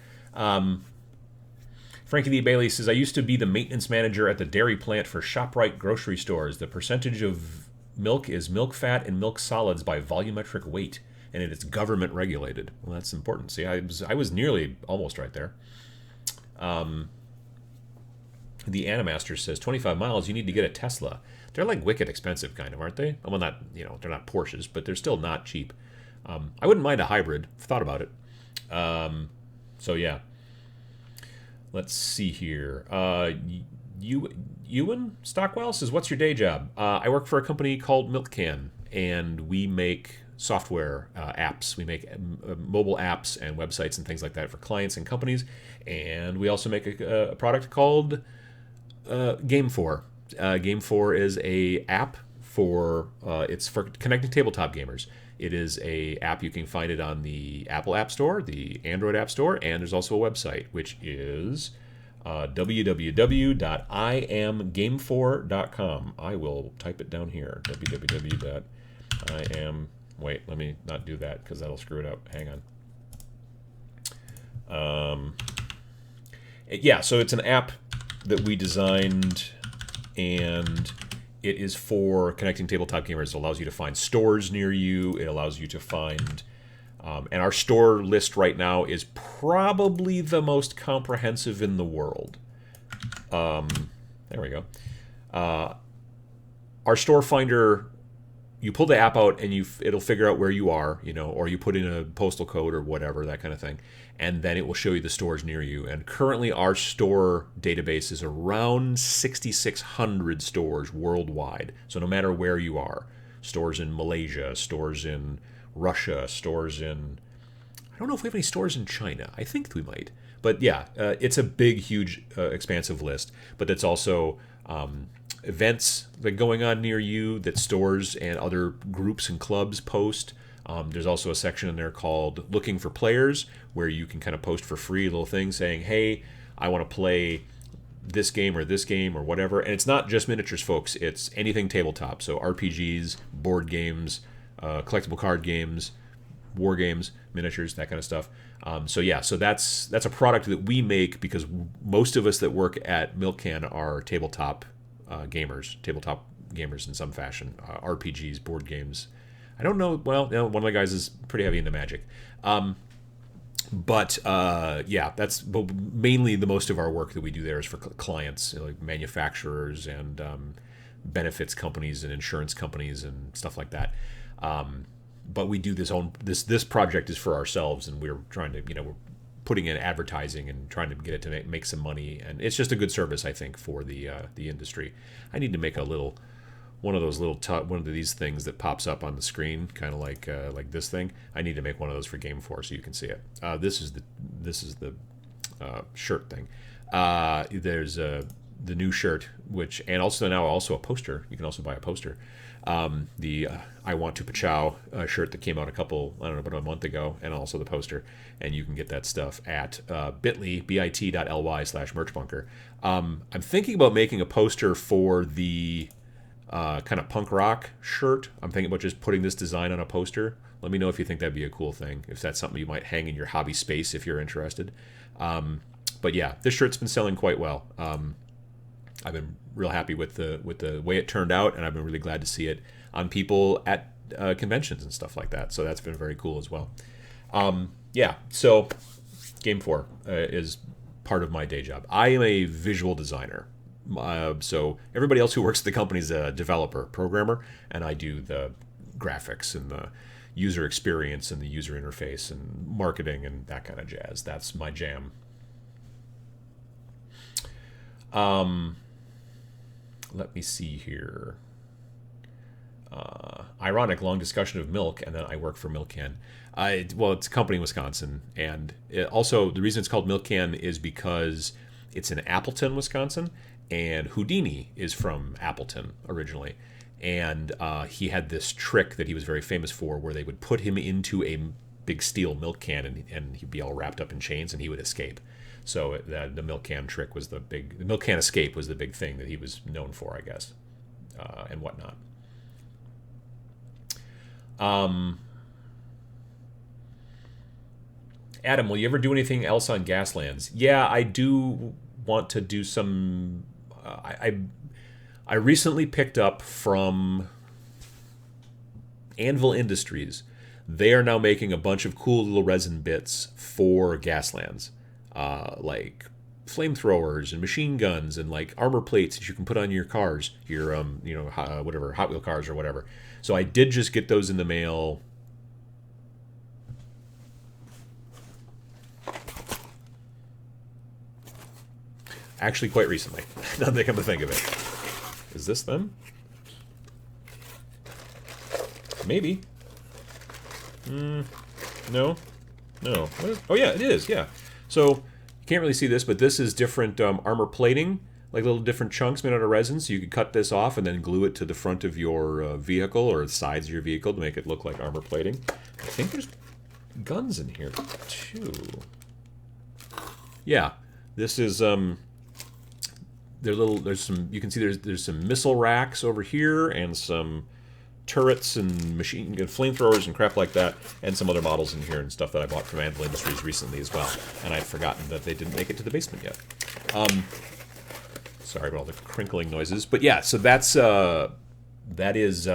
Frankie Lee Bailey says, I used to be the maintenance manager at the dairy plant for ShopRite grocery stores. The percentage of milk is milk fat and milk solids by volumetric weight, and it is government regulated. Well, that's important. See, I was nearly almost right there. The Animaster says 25 miles, you need to get a Tesla. They're like wicked expensive, kind of, aren't they? Well, not, they're not Porsches, but they're still not cheap. I wouldn't mind a hybrid. I've thought about it. So yeah. Let's see here. Ewan Stockwell says, what's your day job? I work for a company called Milk Can, and we make software apps. We make mobile apps and websites and things like that for clients and companies. And we also make a product called Game4. Game4 is a app it's for connecting tabletop gamers. It is a app. You can find it on the Apple App Store, the Android App Store, and there's also a website, which is www.iamgame4.com. I will type it down here. www.iam. Wait, let me not do that because that'll screw it up. Hang on. Yeah, so it's an app that we designed, and it is for connecting tabletop gamers. It allows you to find stores near you. It allows you to find... and our store list right now is probably the most comprehensive in the world. There we go. Our store finder, you pull the app out and it'll figure out where you are, or you put in a postal code or whatever, that kind of thing. And then it will show you the stores near you. And currently our store database is around 6,600 stores worldwide. So no matter where you are, stores in Malaysia, stores in Russia, stores in... I don't know if we have any stores in China. I think we might. But yeah, it's a big, huge, expansive list. But it's also events that are going on near you that stores and other groups and clubs post. There's also a section in there called Looking for Players, where you can kind of post for free a little thing saying, hey, I want to play this game or whatever. And it's not just miniatures, folks. It's anything tabletop. So RPGs, board games, collectible card games, war games, miniatures, that kind of stuff. So that's a product that we make because most of us that work at Milk Can are tabletop gamers in some fashion. RPGs, board games. I don't know. Well, one of the guys is pretty heavy into Magic. But that's mainly the most of our work that we do there is for clients, like manufacturers and benefits companies and insurance companies and stuff like that. But we do this project is for ourselves, and we're trying to, we're putting in advertising and trying to get it to make some money, and it's just a good service, I think, for the industry. I need to make one of these things that pops up on the screen, kind of like this thing. I need to make one of those for Game4 so you can see it. This is the shirt thing. There's the new shirt, and also a poster. You can also buy a poster. The I Want to Pachow shirt that came out about a month ago, and also the poster. And you can get that stuff at bit.ly/merchbunker. I'm thinking about making a poster for the kind of punk rock shirt. I'm thinking about just putting this design on a poster. Let me know if you think that'd be a cool thing, if that's something you might hang in your hobby space if you're interested. But yeah, this shirt's been selling quite well. I've been real happy with the way it turned out, and I've been really glad to see it on people at conventions and stuff like that. So that's been very cool as well. So Game4 is part of my day job. I am a visual designer. So everybody else who works at the company is a developer, programmer, and I do the graphics and the user experience and the user interface and marketing and that kind of jazz. That's my jam. Let me see here. Ironic, long discussion of milk, and then I work for Milk Can. Well, it's a company in Wisconsin, and also the reason it's called Milk Can is because it's in Appleton, Wisconsin, and Houdini is from Appleton originally. And he had this trick that he was very famous for where they would put him into a big steel milk can and he'd be all wrapped up in chains and he would escape. So the milk can trick was the milk can escape was the big thing that he was known for, I guess, and whatnot. Adam, will you ever do anything else on Gaslands? Yeah, I do want to do some. I recently picked up from Anvil Industries. They are now making a bunch of cool little resin bits for Gaslands, like flamethrowers and machine guns and like armor plates that you can put on your cars, your whatever Hot Wheel cars or whatever. So I did just get those in the mail. Actually, quite recently. Now that I come to think of it, is this them? Maybe. No. Oh yeah, it is. Yeah. So you can't really see this, but this is different armor plating, like little different chunks made out of resin. So you could cut this off and then glue it to the front of your vehicle or the sides of your vehicle to make it look like armor plating. I think there's guns in here too. Yeah, this is there's some, you can see there's some missile racks over here and some turrets and machine gun flamethrowers and crap like that, and some other models in here and stuff that I bought from Anvil Industries recently as well. And I'd forgotten that they didn't make it to the basement yet. Sorry about all the crinkling noises, but yeah. So that is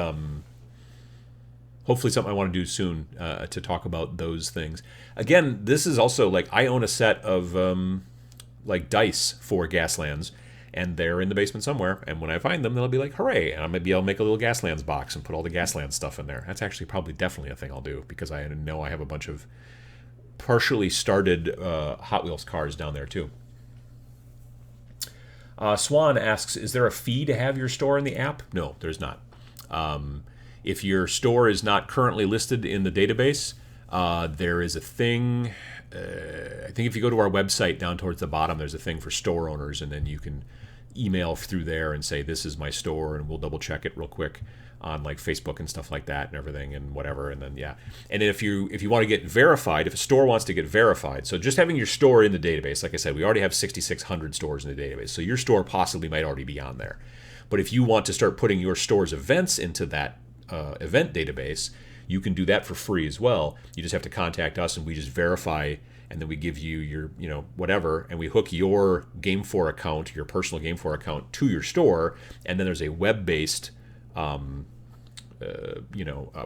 hopefully something I want to do soon to talk about those things. Again, this is also like I own a set of like dice for Gaslands. And they're in the basement somewhere. And when I find them, they'll be like, hooray. And maybe I'll make a little Gaslands box and put all the Gaslands stuff in there. That's actually probably definitely a thing I'll do because I know I have a bunch of partially started Hot Wheels cars down there too. Swan asks, is there a fee to have your store in the app? No, there's not. If your store is not currently listed in the database, there is a thing. I think if you go to our website down towards the bottom, there's a thing for store owners, and then you can email through there and say this is my store, and we'll double check it real quick on like Facebook and stuff like that and everything and whatever. And then yeah, and if you want to get verified, if a store wants to get verified, so just having your store in the database, like I said, we already have 6,600 stores in the database, so your store possibly might already be on there. But if you want to start putting your store's events into that event database, you can do that for free as well. You just have to contact us, and we just verify, and then we give you your, whatever, and we hook your Game4 account, your personal Game4 account, to your store, and then there's a web-based,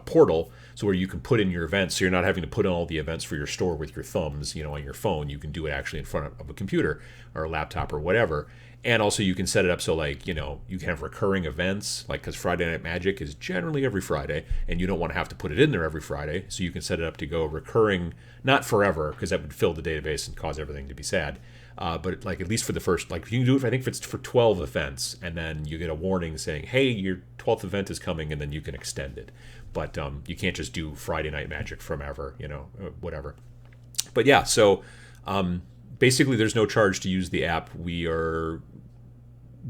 portal, so where you can put in your events, so you're not having to put in all the events for your store with your thumbs, on your phone. You can do it actually in front of a computer or a laptop or whatever. And also you can set it up so like, you can have recurring events, like because Friday Night Magic is generally every Friday, and you don't want to have to put it in there every Friday. So you can set it up to go recurring, not forever, because that would fill the database and cause everything to be sad. But like at least for the first, like you can do it, I think if it's for 12 events, and then you get a warning saying, hey, your 12th event is coming, and then you can extend it. But you can't just do Friday Night Magic forever, whatever. But yeah, so basically there's no charge to use the app.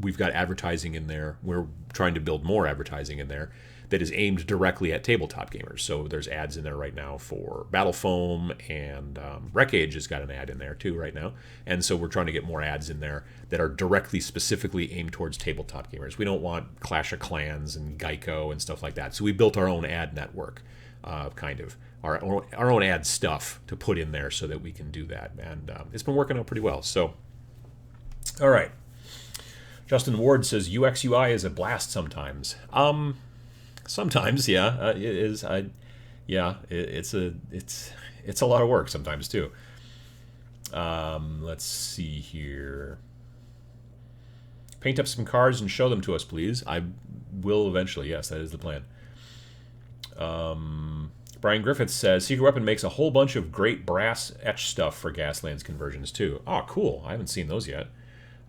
We've got advertising in there. We're trying to build more advertising in there that is aimed directly at tabletop gamers. So there's ads in there right now for Battle Foam, and Wreckage has got an ad in there too right now. And so we're trying to get more ads in there that are directly, specifically aimed towards tabletop gamers. We don't want Clash of Clans and Geico and stuff like that. So we built our own ad network, kind of. Our own ad stuff to put in there so that we can do that. And it's been working out pretty well. So, all right. Justin Ward says UX UI is a blast sometimes. Sometimes, yeah, it is. It's a lot of work sometimes too. Let's see here. Paint up some cards and show them to us, please. I will eventually. Yes, that is the plan. Brian Griffiths says, Secret Weapon makes a whole bunch of great brass etch stuff for Gaslands conversions, too. Oh, cool. I haven't seen those yet.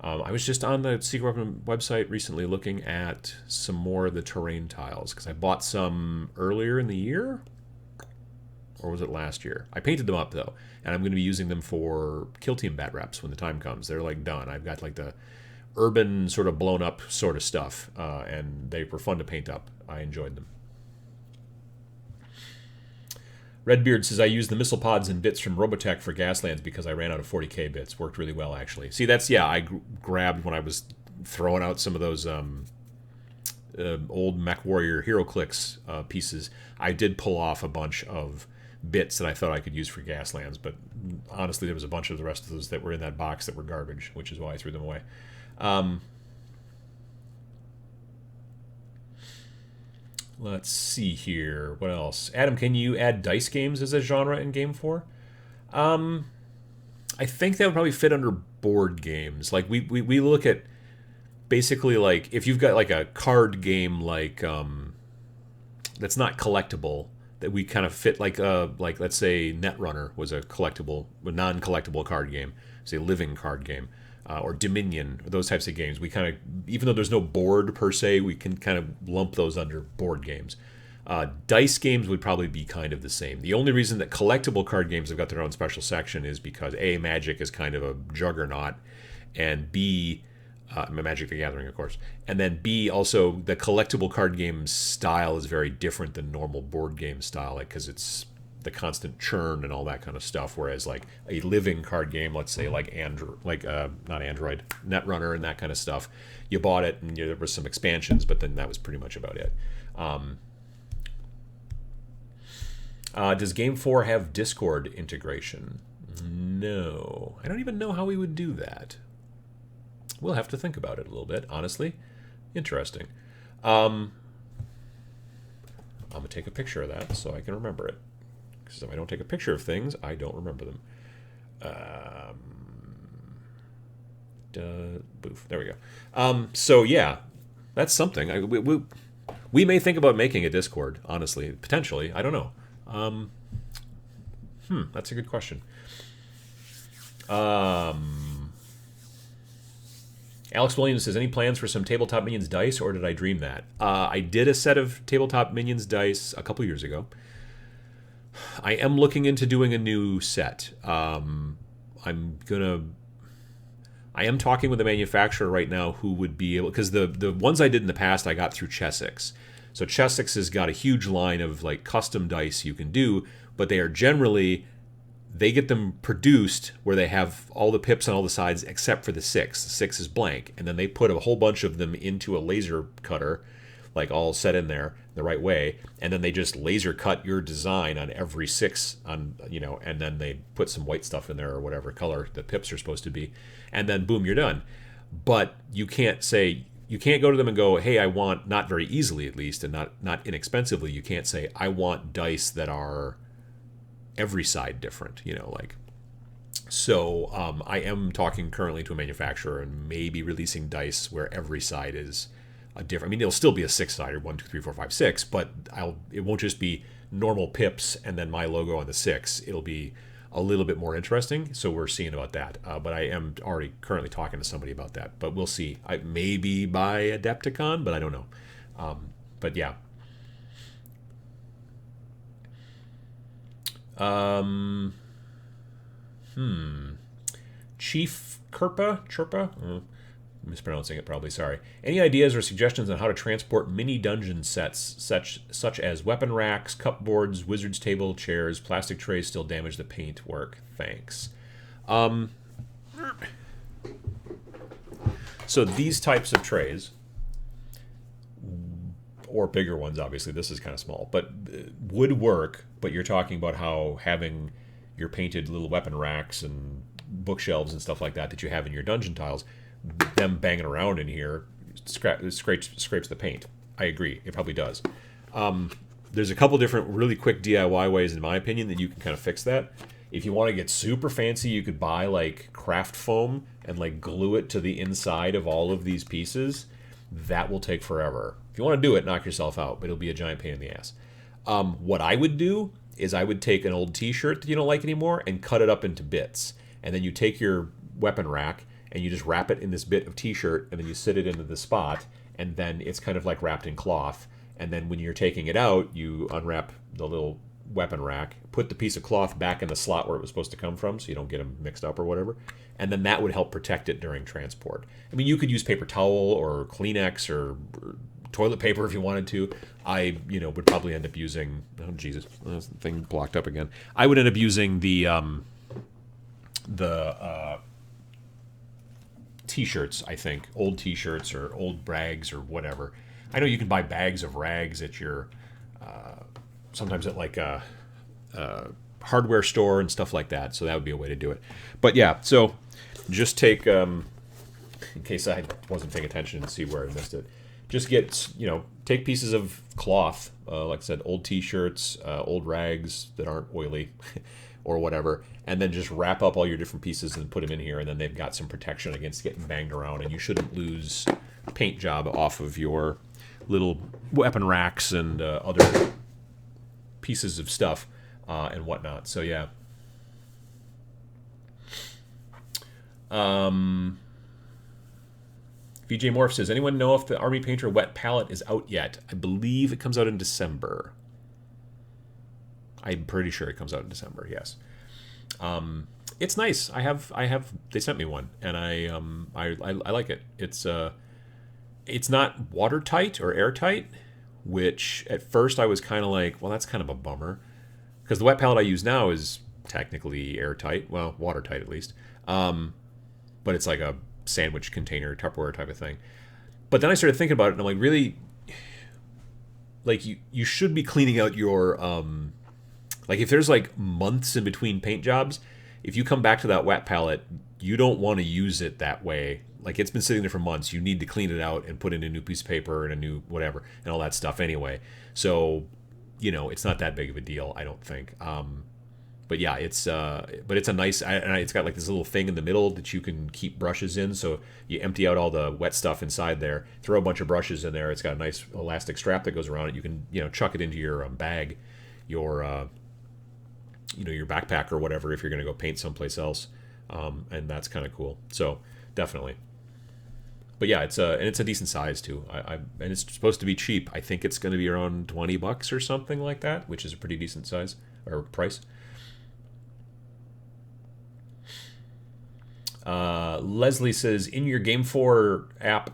I was just on the Secret Weapon website recently looking at some more of the terrain tiles, because I bought some earlier in the year? Or was it last year? I painted them up, though, and I'm going to be using them for Kill Team bat reps when the time comes. They're, like, done. I've got, like, the urban sort of blown up sort of stuff, and they were fun to paint up. I enjoyed them. Redbeard says, I used the missile pods and bits from Robotech for Gaslands because I ran out of 40k bits. Worked really well, actually. See, that's, yeah, I grabbed when I was throwing out some of those old Mech Warrior HeroClix pieces. I did pull off a bunch of bits that I thought I could use for Gaslands, but honestly, there was a bunch of the rest of those that were in that box that were garbage, which is why I threw them away. Let's see here. What else? Adam, can you add dice games as a genre in Game 4? I think that would probably fit under board games. Like, we look at basically, like, if you've got, like, a card game, like, that's not collectible, that we kind of fit, like, let's say Netrunner was a collectible, a non-collectible card game. Say, living card game. Or Dominion, those types of games. We kind of, even though there's no board per se, we can kind of lump those under board games. Dice games would probably be kind of the same. The only reason that collectible card games have got their own special section is because A, Magic is kind of a juggernaut, and B, Magic the Gathering, of course, and then B, also the collectible card game style is very different than normal board game style, like, because it's the constant churn and all that kind of stuff, whereas like a living card game, let's say like not Android, Netrunner and that kind of stuff, you bought it and there was some expansions, but then that was pretty much about it. Does Game 4 have Discord integration? No. I don't even know how we would do that. We'll have to think about it a little bit, honestly. Interesting. I'm going to take a picture of that so I can remember it. Because if I don't take a picture of things, I don't remember them. Boof. There we go. So, yeah, that's something. We may think about making a Discord, honestly. Potentially. I don't know. That's a good question. Alex Williams says, any plans for some Tabletop Minions dice, or did I dream that? I did a set of Tabletop Minions dice a couple years ago. I am looking into doing a new set. I am talking with a manufacturer right now who would be able, because the ones I did in the past I got through Chessex. So Chessex has got a huge line of like custom dice you can do, but they are generally, they get them produced where they have all the pips on all the sides except for the 6. The 6 is blank, and then they put a whole bunch of them into a laser cutter, like all set in there the right way, and then they just laser cut your design on every 6 on, and then they put some white stuff in there or whatever color the pips are supposed to be, and then boom, you're done. But you can't go to them and go, hey, I want, not very easily at least, and not inexpensively, you can't say, I want dice that are every side different, So I am talking currently to a manufacturer and maybe releasing dice where every side is a different. I mean, it'll still be a 6-sider, 1, 2, 3, 4, 5, 6, but it won't just be normal pips and then my logo on the 6. It'll be a little bit more interesting. So we're seeing about that. But I am already currently talking to somebody about that. But we'll see. Maybe by Adepticon, but I don't know. But yeah. Chief Chirpa? Mispronouncing it probably, sorry. Any ideas or suggestions on how to transport mini dungeon sets such as weapon racks, cupboards, wizard's table, chairs, plastic trays still damage the paint work? Thanks. So these types of trays, or bigger ones, obviously, this is kind of small, but would work, but you're talking about how having your painted little weapon racks and bookshelves and stuff like that you have in your dungeon tiles, them banging around in here scrapes the paint. I agree. It probably does. There's a couple different really quick DIY ways, in my opinion, that you can kind of fix that. If you want to get super fancy, you could buy like craft foam and like glue it to the inside of all of these pieces, that will take forever. If you want to do it, knock yourself out, but it'll be a giant pain in the ass. What I would do is I would take an old t-shirt that you don't like anymore and cut it up into bits. And then you take your weapon rack and you just wrap it in this bit of t-shirt, and then you sit it into the spot, and then it's kind of like wrapped in cloth. And then when you're taking it out, you unwrap the little weapon rack, put the piece of cloth back in the slot where it was supposed to come from so you don't get them mixed up or whatever. And then that would help protect it during transport. I mean, you could use paper towel or Kleenex or toilet paper if you wanted to. I, would probably end up using, oh Jesus, this thing blocked up again. I would end up using the t-shirts, I think, old t-shirts or old rags or whatever. I know you can buy bags of rags at your, sometimes at like a hardware store and stuff like that. So that would be a way to do it. But yeah, so just take, in case I wasn't paying attention and see where I missed it, just get, take pieces of cloth, like I said, old t-shirts, old rags that aren't oily or whatever, and then just wrap up all your different pieces and put them in here, and then they've got some protection against getting banged around, and you shouldn't lose paint job off of your little weapon racks and other pieces of stuff and whatnot. So yeah. VJ Morph says, anyone know if the Army Painter wet palette is out yet? I believe it comes out in December. I'm pretty sure it comes out in December, yes. It's nice. They sent me one, and I like it. It's not watertight or airtight, which at first I was kind of like, well, that's kind of a bummer, because the wet palette I use now is technically airtight, well, watertight at least, but it's like a sandwich container, Tupperware type of thing. But then I started thinking about it, and I'm like, really, like you should be cleaning out your like if there's like months in between paint jobs, if you come back to that wet palette, you don't want to use it that way. Like it's been sitting there for months. You need to clean it out and put in a new piece of paper and a new whatever and all that stuff anyway. So, it's not that big of a deal, I don't think. But yeah, it's a nice, and it's got like this little thing in the middle that you can keep brushes in. So you empty out all the wet stuff inside there, throw a bunch of brushes in there. It's got a nice elastic strap that goes around it. You can, chuck it into your bag, your your backpack or whatever if you're going to go paint someplace else. And that's kind of cool. So definitely. But yeah, it's a decent size too. And it's supposed to be cheap. I think it's going to be around $20 or something like that, which is a pretty decent size or price. Leslie says, in your Game 4 app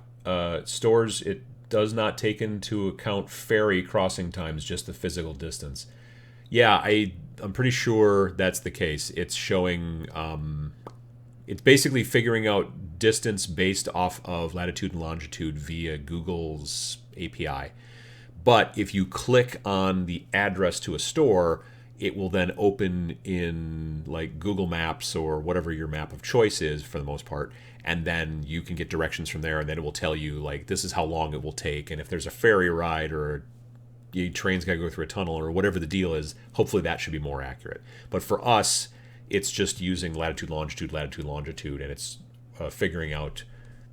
stores, it does not take into account ferry crossing times, just the physical distance. Yeah, I'm pretty sure that's the case. It's showing, it's basically figuring out distance based off of latitude and longitude via Google's API. But if you click on the address to a store, it will then open in like Google Maps or whatever your map of choice is for the most part. And then you can get directions from there, and then it will tell you like, this is how long it will take. And if there's a ferry ride or your train's got to go through a tunnel or whatever the deal is, hopefully that should be more accurate. But for us, it's just using latitude, longitude, and it's figuring out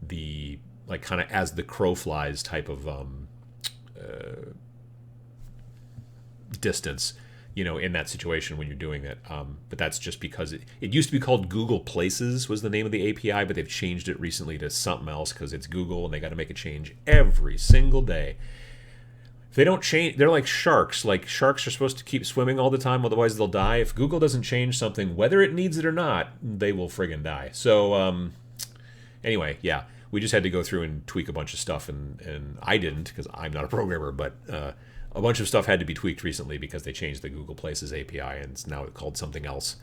the like kind of as the crow flies type of distance, in that situation when you're doing it. But that's just because it used to be called Google Places was the name of the API, but they've changed it recently to something else because it's Google and they got to make a change every single day. If they don't change, they're like sharks. Like sharks are supposed to keep swimming all the time, otherwise they'll die. If Google doesn't change something, whether it needs it or not, they will friggin' die. So anyway, yeah, we just had to go through and tweak a bunch of stuff, and I didn't because I'm not a programmer, but a bunch of stuff had to be tweaked recently because they changed the Google Places API, and it's now called something else,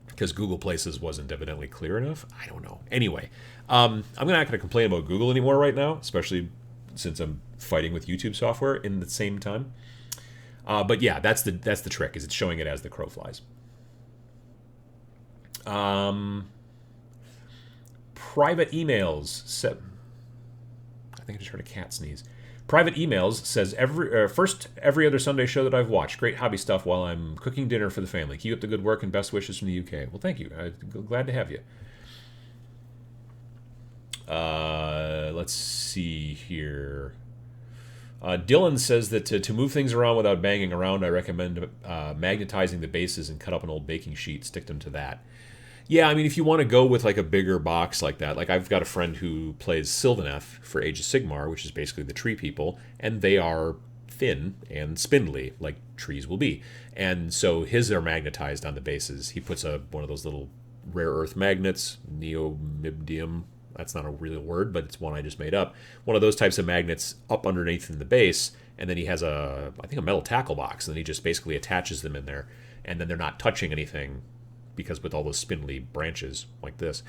because Google Places wasn't evidently clear enough. I don't know. Anyway, I'm not going to complain about Google anymore right now, especially since I'm fighting with YouTube software in the same time. But yeah, that's the trick, is it's showing it as the crow flies. Private emails. I think I just heard a cat sneeze. Private emails says every other Sunday show that I've watched. Great hobby stuff while I'm cooking dinner for the family. Keep up the good work and best wishes from the UK. Well, thank you. I'm glad to have you. Let's see here. Dylan says that to move things around without banging around, I recommend magnetizing the bases and cut up an old baking sheet, stick them to that. Yeah, I mean, if you want to go with like a bigger box like that, like I've got a friend who plays Sylvaneth for Age of Sigmar, which is basically the tree people, and they are thin and spindly, like trees will be. And so his are magnetized on the bases. He puts one of those little rare earth magnets, neomydium. That's not a real word, but it's one I just made up. One of those types of magnets up underneath in the base, and then he has I think a metal tackle box, and then he just basically attaches them in there, and then they're not touching anything, because with all those spindly branches like this,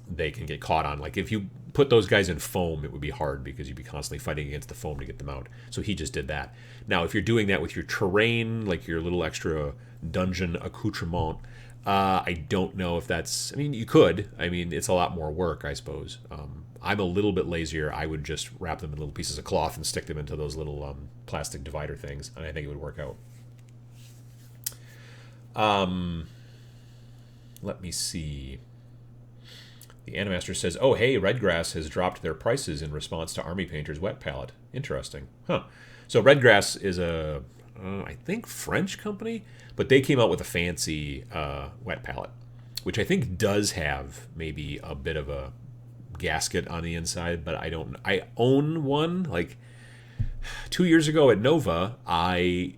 they can get caught on. Like if you put those guys in foam, it would be hard because you'd be constantly fighting against the foam to get them out. So he just did that. Now, if you're doing that with your terrain, like your little extra dungeon accoutrement, I don't know if that's... I mean, you could. I mean, it's a lot more work, I suppose. I'm a little bit lazier. I would just wrap them in little pieces of cloth and stick them into those little plastic divider things, and I think it would work out. Let me see. The Animaster says, oh, hey, Redgrass has dropped their prices in response to Army Painter's wet palette. Interesting. Huh. So Redgrass is I think, French company, but they came out with a fancy wet palette, which I think does have maybe a bit of a gasket on the inside, but I own one. Like 2 years ago at Nova, I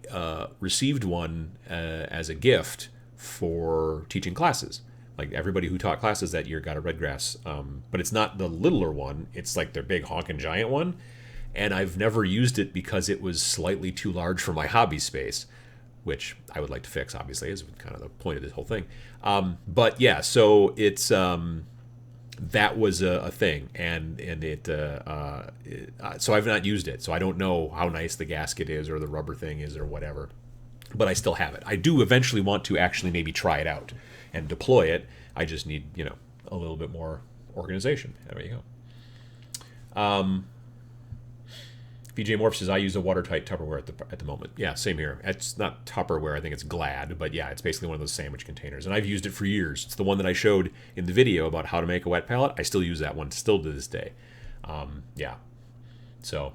received one as a gift for teaching classes. Like everybody who taught classes that year got a Redgrass, but it's not the littler one. It's like their big honkin' giant one, and I've never used it because it was slightly too large for my hobby space, which I would like to fix, obviously, is kind of the point of this whole thing. But yeah, so it's that was a thing, and so I've not used it, so I don't know how nice the gasket is or the rubber thing is or whatever, but I still have it. I do eventually want to actually maybe try it out and deploy it. I just need, a little bit more organization. There you go. VJ Morph says, I use a watertight Tupperware at the moment. Yeah, same here. It's not Tupperware, I think it's Glad, but yeah, it's basically one of those sandwich containers, and I've used it for years. It's the one that I showed in the video about how to make a wet palette. I still use that one, still to this day. Yeah. So.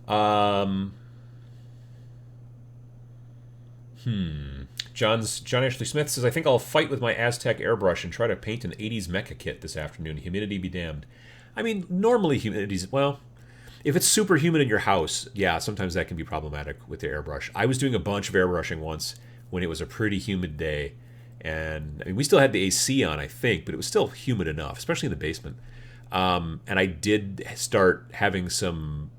John Ashley Smith says, I think I'll fight with my Aztec airbrush and try to paint an 80s mecha kit this afternoon. Humidity be damned. I mean, normally humidity's... Well, if it's super humid in your house, yeah, sometimes that can be problematic with the airbrush. I was doing a bunch of airbrushing once when it was a pretty humid day. And, I mean, we still had the AC on, I think, but it was still humid enough, especially in the basement. And I did start having some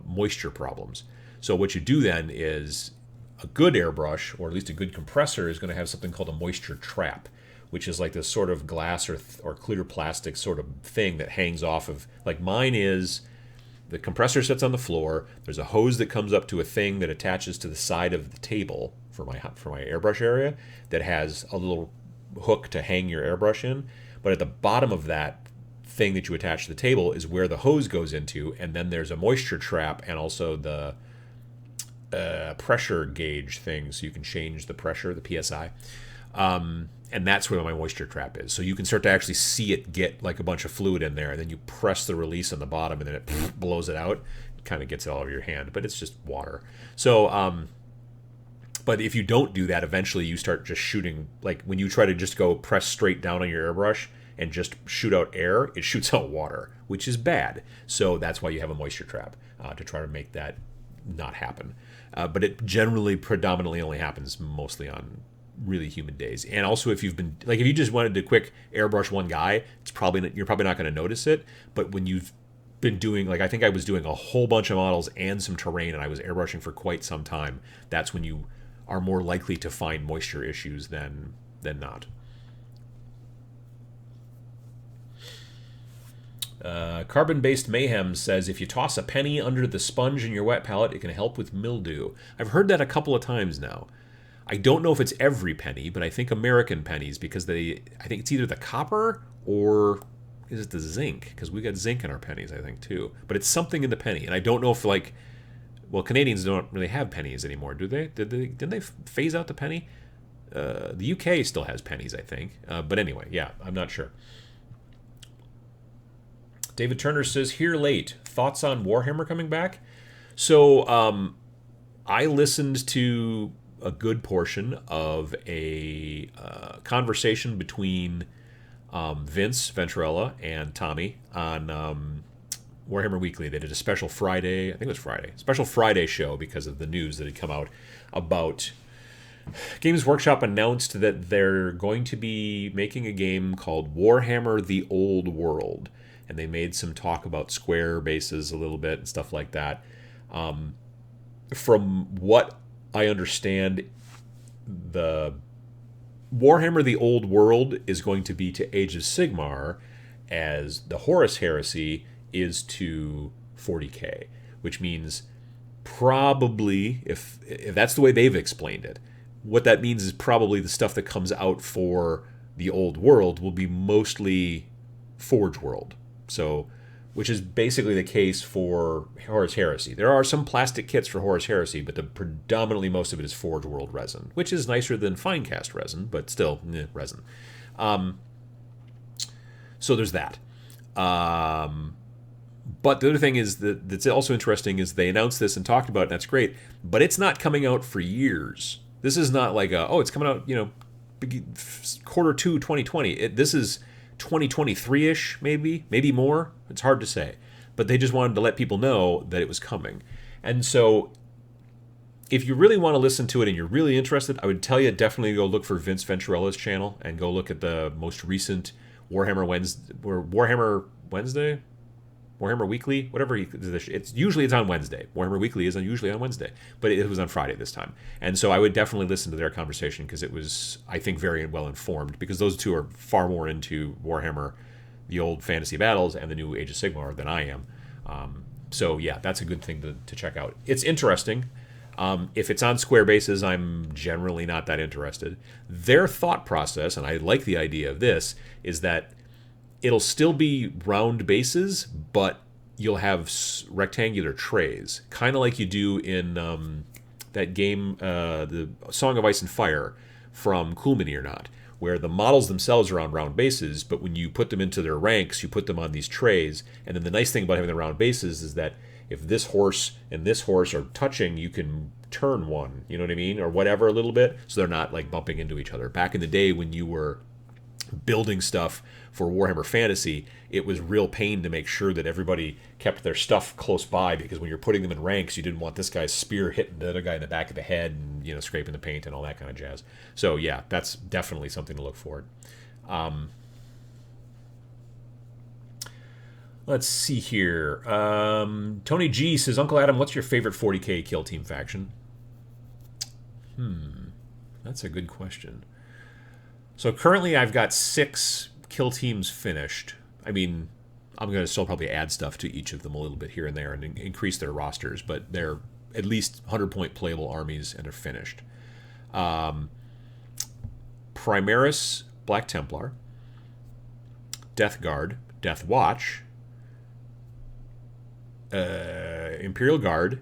moisture problems. So what you do then is... a good airbrush, or at least a good compressor, is going to have something called a moisture trap, which is like this sort of glass or clear plastic sort of thing that hangs off of, like mine is, the compressor sits on the floor, there's a hose that comes up to a thing that attaches to the side of the table for my airbrush area that has a little hook to hang your airbrush in, but at the bottom of that thing that you attach to the table is where the hose goes into, and then there's a moisture trap and also the pressure gauge thing, so you can change the pressure, the PSI, and that's where my moisture trap is. So you can start to actually see it get like a bunch of fluid in there, and then you press the release on the bottom, and then it blows it out. It kind of gets it all over your hand, but it's just water. So, but if you don't do that, eventually you start just shooting. Like when you try to just go press straight down on your airbrush and just shoot out air, it shoots out water, which is bad. So that's why you have a moisture trap, to try to make that not happen. But it generally predominantly only happens mostly on really humid days. And also if you've been, like if you just wanted to quick airbrush one guy, you're probably not going to notice it. But when you've been doing, like I think I was doing a whole bunch of models and some terrain, and I was airbrushing for quite some time, that's when you are more likely to find moisture issues than not. Carbon-Based Mayhem says, if you toss a penny under the sponge in your wet palette, it can help with mildew. I've heard that a couple of times now. I don't know if it's every penny, but I think American pennies, because I think it's either the copper or is it the zinc? Because we got zinc in our pennies, I think, too. But it's something in the penny, and I don't know if, like, well, Canadians don't really have pennies anymore, do they? Didn't they phase out the penny? The UK still has pennies, I think. But anyway, yeah, I'm not sure. David Turner says, here late. Thoughts on Warhammer coming back? So I listened to a good portion of a conversation between Vince Venturella and Tommy on Warhammer Weekly. They did a special Friday, I think it was Friday, special Friday show because of the news that had come out about Games Workshop announced that they're going to be making a game called Warhammer the Old World. And they made some talk about square bases a little bit and stuff like that. From what I understand, the Warhammer the Old World is going to be to Age of Sigmar as the Horus Heresy is to 40K, which means probably, if that's the way they've explained it, what that means is probably the stuff that comes out for the Old World will be mostly Forge World. So, which is basically the case for Horus Heresy. There are some plastic kits for Horus Heresy, but predominantly most of it is Forge World resin, which is nicer than fine cast resin, but still resin. So there's that. But the other thing is that's also interesting is they announced this and talked about it, and that's great, but it's not coming out for years. This is not like it's coming out, quarter 2 2020. This is 2023-ish, maybe more. It's hard to say. But they just wanted to let people know that it was coming. And so if you really want to listen to it and you're really interested, I would tell you definitely go look for Vince Venturella's channel and go look at the most recent Warhammer Wednesday, Warhammer Weekly, whatever. It's usually on Wednesday. Warhammer Weekly is usually on Wednesday, but it was on Friday this time. And so I would definitely listen to their conversation because it was, I think, very well informed. Because those two are far more into Warhammer, the old fantasy battles, and the new Age of Sigmar than I am. So yeah, that's a good thing to check out. It's interesting. If it's on square bases, I'm generally not that interested. Their thought process, and I like the idea of this, is that it'll still be round bases, but you'll have rectangular trays, kind of like you do in that game, the Song of Ice and Fire from Cool Mini or Not, where the models themselves are on round bases, but when you put them into their ranks, you put them on these trays. And then the nice thing about having the round bases is that if this horse and this horse are touching, you can turn one, you know what I mean, or whatever a little bit, so they're not like bumping into each other. Back in the day when you were building stuff for Warhammer Fantasy, it was real pain to make sure that everybody kept their stuff close by, because when you're putting them in ranks, you didn't want this guy's spear hitting the other guy in the back of the head and scraping the paint and all that kind of jazz. So yeah, that's definitely something to look for. Let's see here. Tony G says, Uncle Adam, what's your favorite 40K Kill Team faction? That's a good question. So currently I've got 6 kill teams finished. I mean, I'm going to still probably add stuff to each of them a little bit here and there and increase their rosters, but they're at least 100-point playable armies and they're finished. Primaris, Black Templar, Death Guard, Death Watch, Imperial Guard,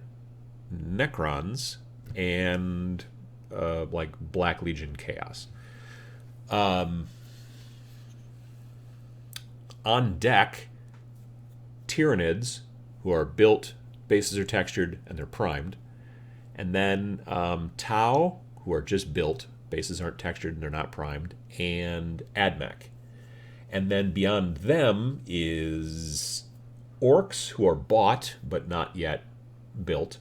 Necrons, and Black Legion Chaos. On deck, Tyranids, who are built, bases are textured, and they're primed. And then Tau, who are just built, bases aren't textured and they're not primed. And Admech. And then beyond them is Orcs, who are bought but not yet built.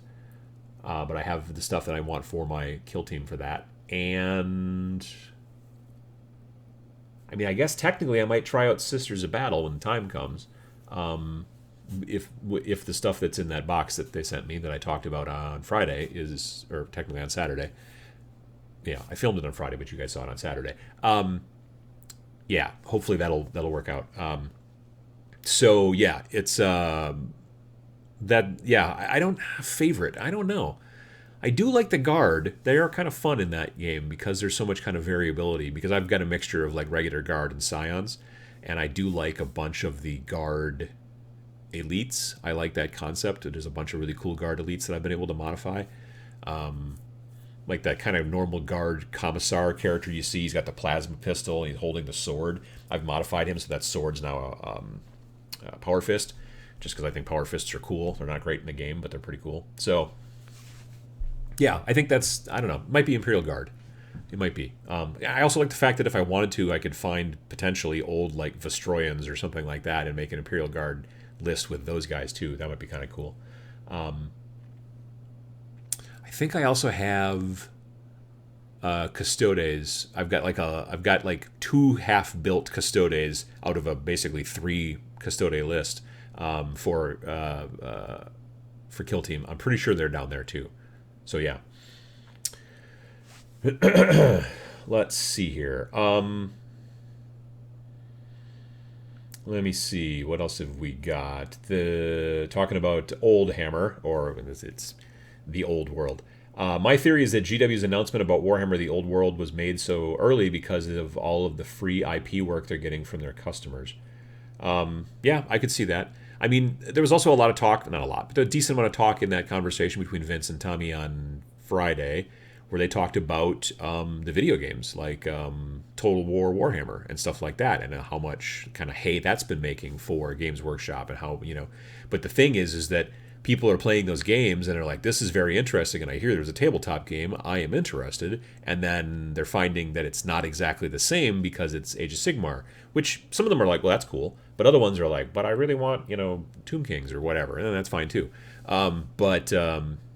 But I have the stuff that I want for my kill team for that. And I mean, I guess technically I might try out Sisters of Battle when the time comes. If the stuff that's in that box that they sent me that I talked about on Friday is, or technically on Saturday. Yeah, I filmed it on Friday, but you guys saw it on Saturday. Yeah, hopefully that'll work out. So yeah, it's that. Yeah, I don't have favorite. I don't know. I do like the Guard. They are kind of fun in that game because there's so much kind of variability. Because I've got a mixture of like regular Guard and Scions, and I do like a bunch of the Guard elites. I like that concept. There's a bunch of really cool Guard elites that I've been able to modify. like that kind of normal guard commissar character you see. He's got the plasma pistol and he's holding the sword. I've modified him so that sword's now a power fist, just because I think power fists are cool. They're not great in the game, but they're pretty cool. So yeah, I think that's, I don't know, might be Imperial Guard. It might be. I also like the fact that if I wanted to, I could find potentially old like Vestroyans or something like that and make an Imperial Guard list with those guys too. That might be kind of cool. I think I also have Custodes. I've got like 2 half-built Custodes out of a basically 3 Custode list for Kill Team. I'm pretty sure they're down there too. So yeah. Let's see here. Let me see. What else have we got? Talking about Old Hammer, or it's the Old World. My theory is that GW's announcement about Warhammer the Old World was made so early because of all of the free IP work they're getting from their customers. Yeah, I could see that. I mean, there was also a lot of talk, not a lot, but a decent amount of talk in that conversation between Vince and Tommy on Friday, where they talked about the video games like Total War Warhammer and stuff like that, and how much kind of hay that's been making for Games Workshop, and how, but the thing is that people are playing those games and are like, this is very interesting, and I hear there's a tabletop game, I am interested, and then they're finding that it's not exactly the same because it's Age of Sigmar, which some of them are like, well, that's cool, but other ones are like, but I really want, Tomb Kings or whatever, and that's fine too.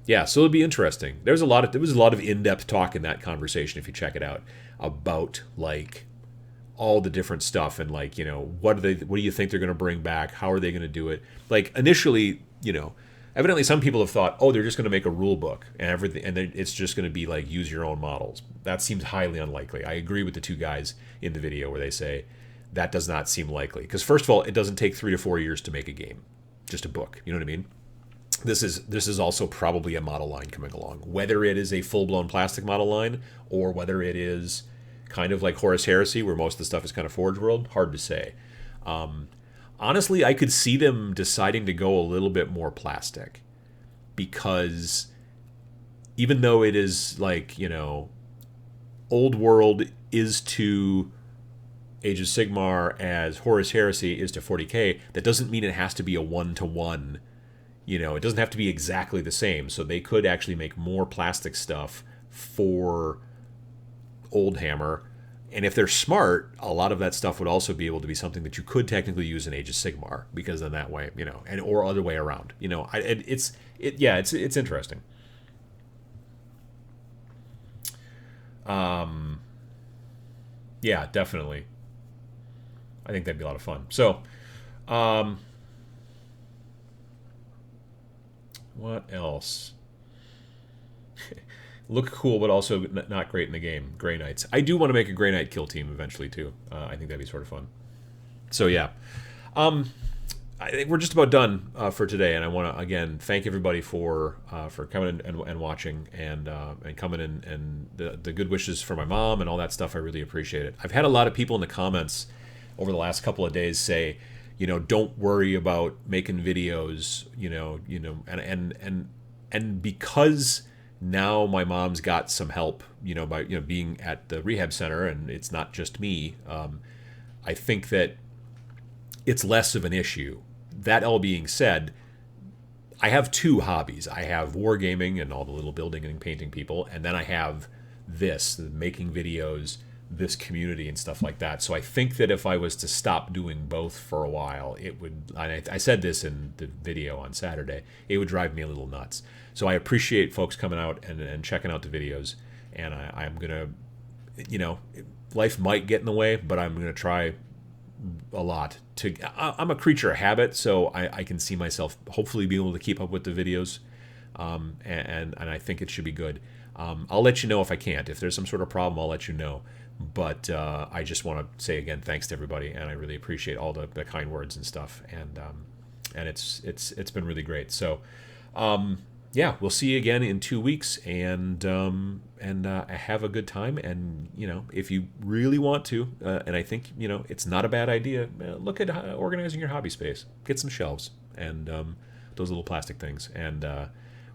Yeah, so it'll be interesting. There was a lot of in-depth talk in that conversation, if you check it out, about like all the different stuff and like, what do you think they're going to bring back? How are they going to do it? Like initially, evidently some people have thought, oh, they're just going to make a rule book and everything, and then it's just going to be like use your own models. That seems highly unlikely. I agree with the 2 guys in the video where they say that does not seem likely, because first of all, it doesn't take 3 to 4 years to make a game, just a book. You know what I mean? This is also probably a model line coming along, whether it is a full-blown plastic model line or whether it is kind of like Horus Heresy, where most of the stuff is kind of Forge World. Hard to say. Honestly, I could see them deciding to go a little bit more plastic, because even though it is like, Old World is to Age of Sigmar as Horus Heresy is to 40K, that doesn't mean it has to be a 1-to-1. It doesn't have to be exactly the same. So they could actually make more plastic stuff for Old Hammer. And if they're smart, a lot of that stuff would also be able to be something that you could technically use in Age of Sigmar, because then that way, and or other way around. It's interesting. Yeah, definitely. I think that'd be a lot of fun. So, what else? Look cool, but also not great in the game. Grey Knights. I do want to make a Grey Knight kill team eventually too. I think that'd be sort of fun. So yeah, I think we're just about done for today, and I want to again thank everybody for coming and watching and coming in, and the good wishes for my mom and all that stuff. I really appreciate it. I've had a lot of people in the comments over the last couple of days say, don't worry about making videos, and because now my mom's got some help, by being at the rehab center, and it's not just me. I think that it's less of an issue. That all being said, I have 2 hobbies. I have wargaming and all the little building and painting people, and then I have this, making videos, this community and stuff like that. So I think that if I was to stop doing both for a while, it would, I said this in the video on Saturday, it would drive me a little nuts. So I appreciate folks coming out and checking out the videos, and I'm going to, life might get in the way, but I'm going to try a lot to, I'm a creature of habit, so I can see myself hopefully being able to keep up with the videos, and I think it should be good. I'll let you know if I can't. If there's some sort of problem, I'll let you know. But I just want to say again, thanks to everybody, and I really appreciate all the kind words and stuff. And it's been really great. So yeah, we'll see you again in 2 weeks, and have a good time. And if you really want to, and I think it's not a bad idea, look at organizing your hobby space. Get some shelves and those little plastic things, and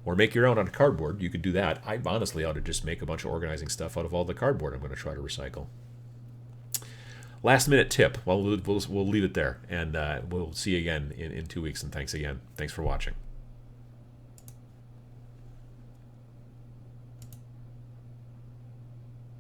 or make your own out of cardboard. You could do that. I honestly ought to just make a bunch of organizing stuff out of all the cardboard I'm going to try to recycle. Last minute tip. Well, we'll leave it there, and we'll see you again in 2 weeks, and thanks again. Thanks for watching.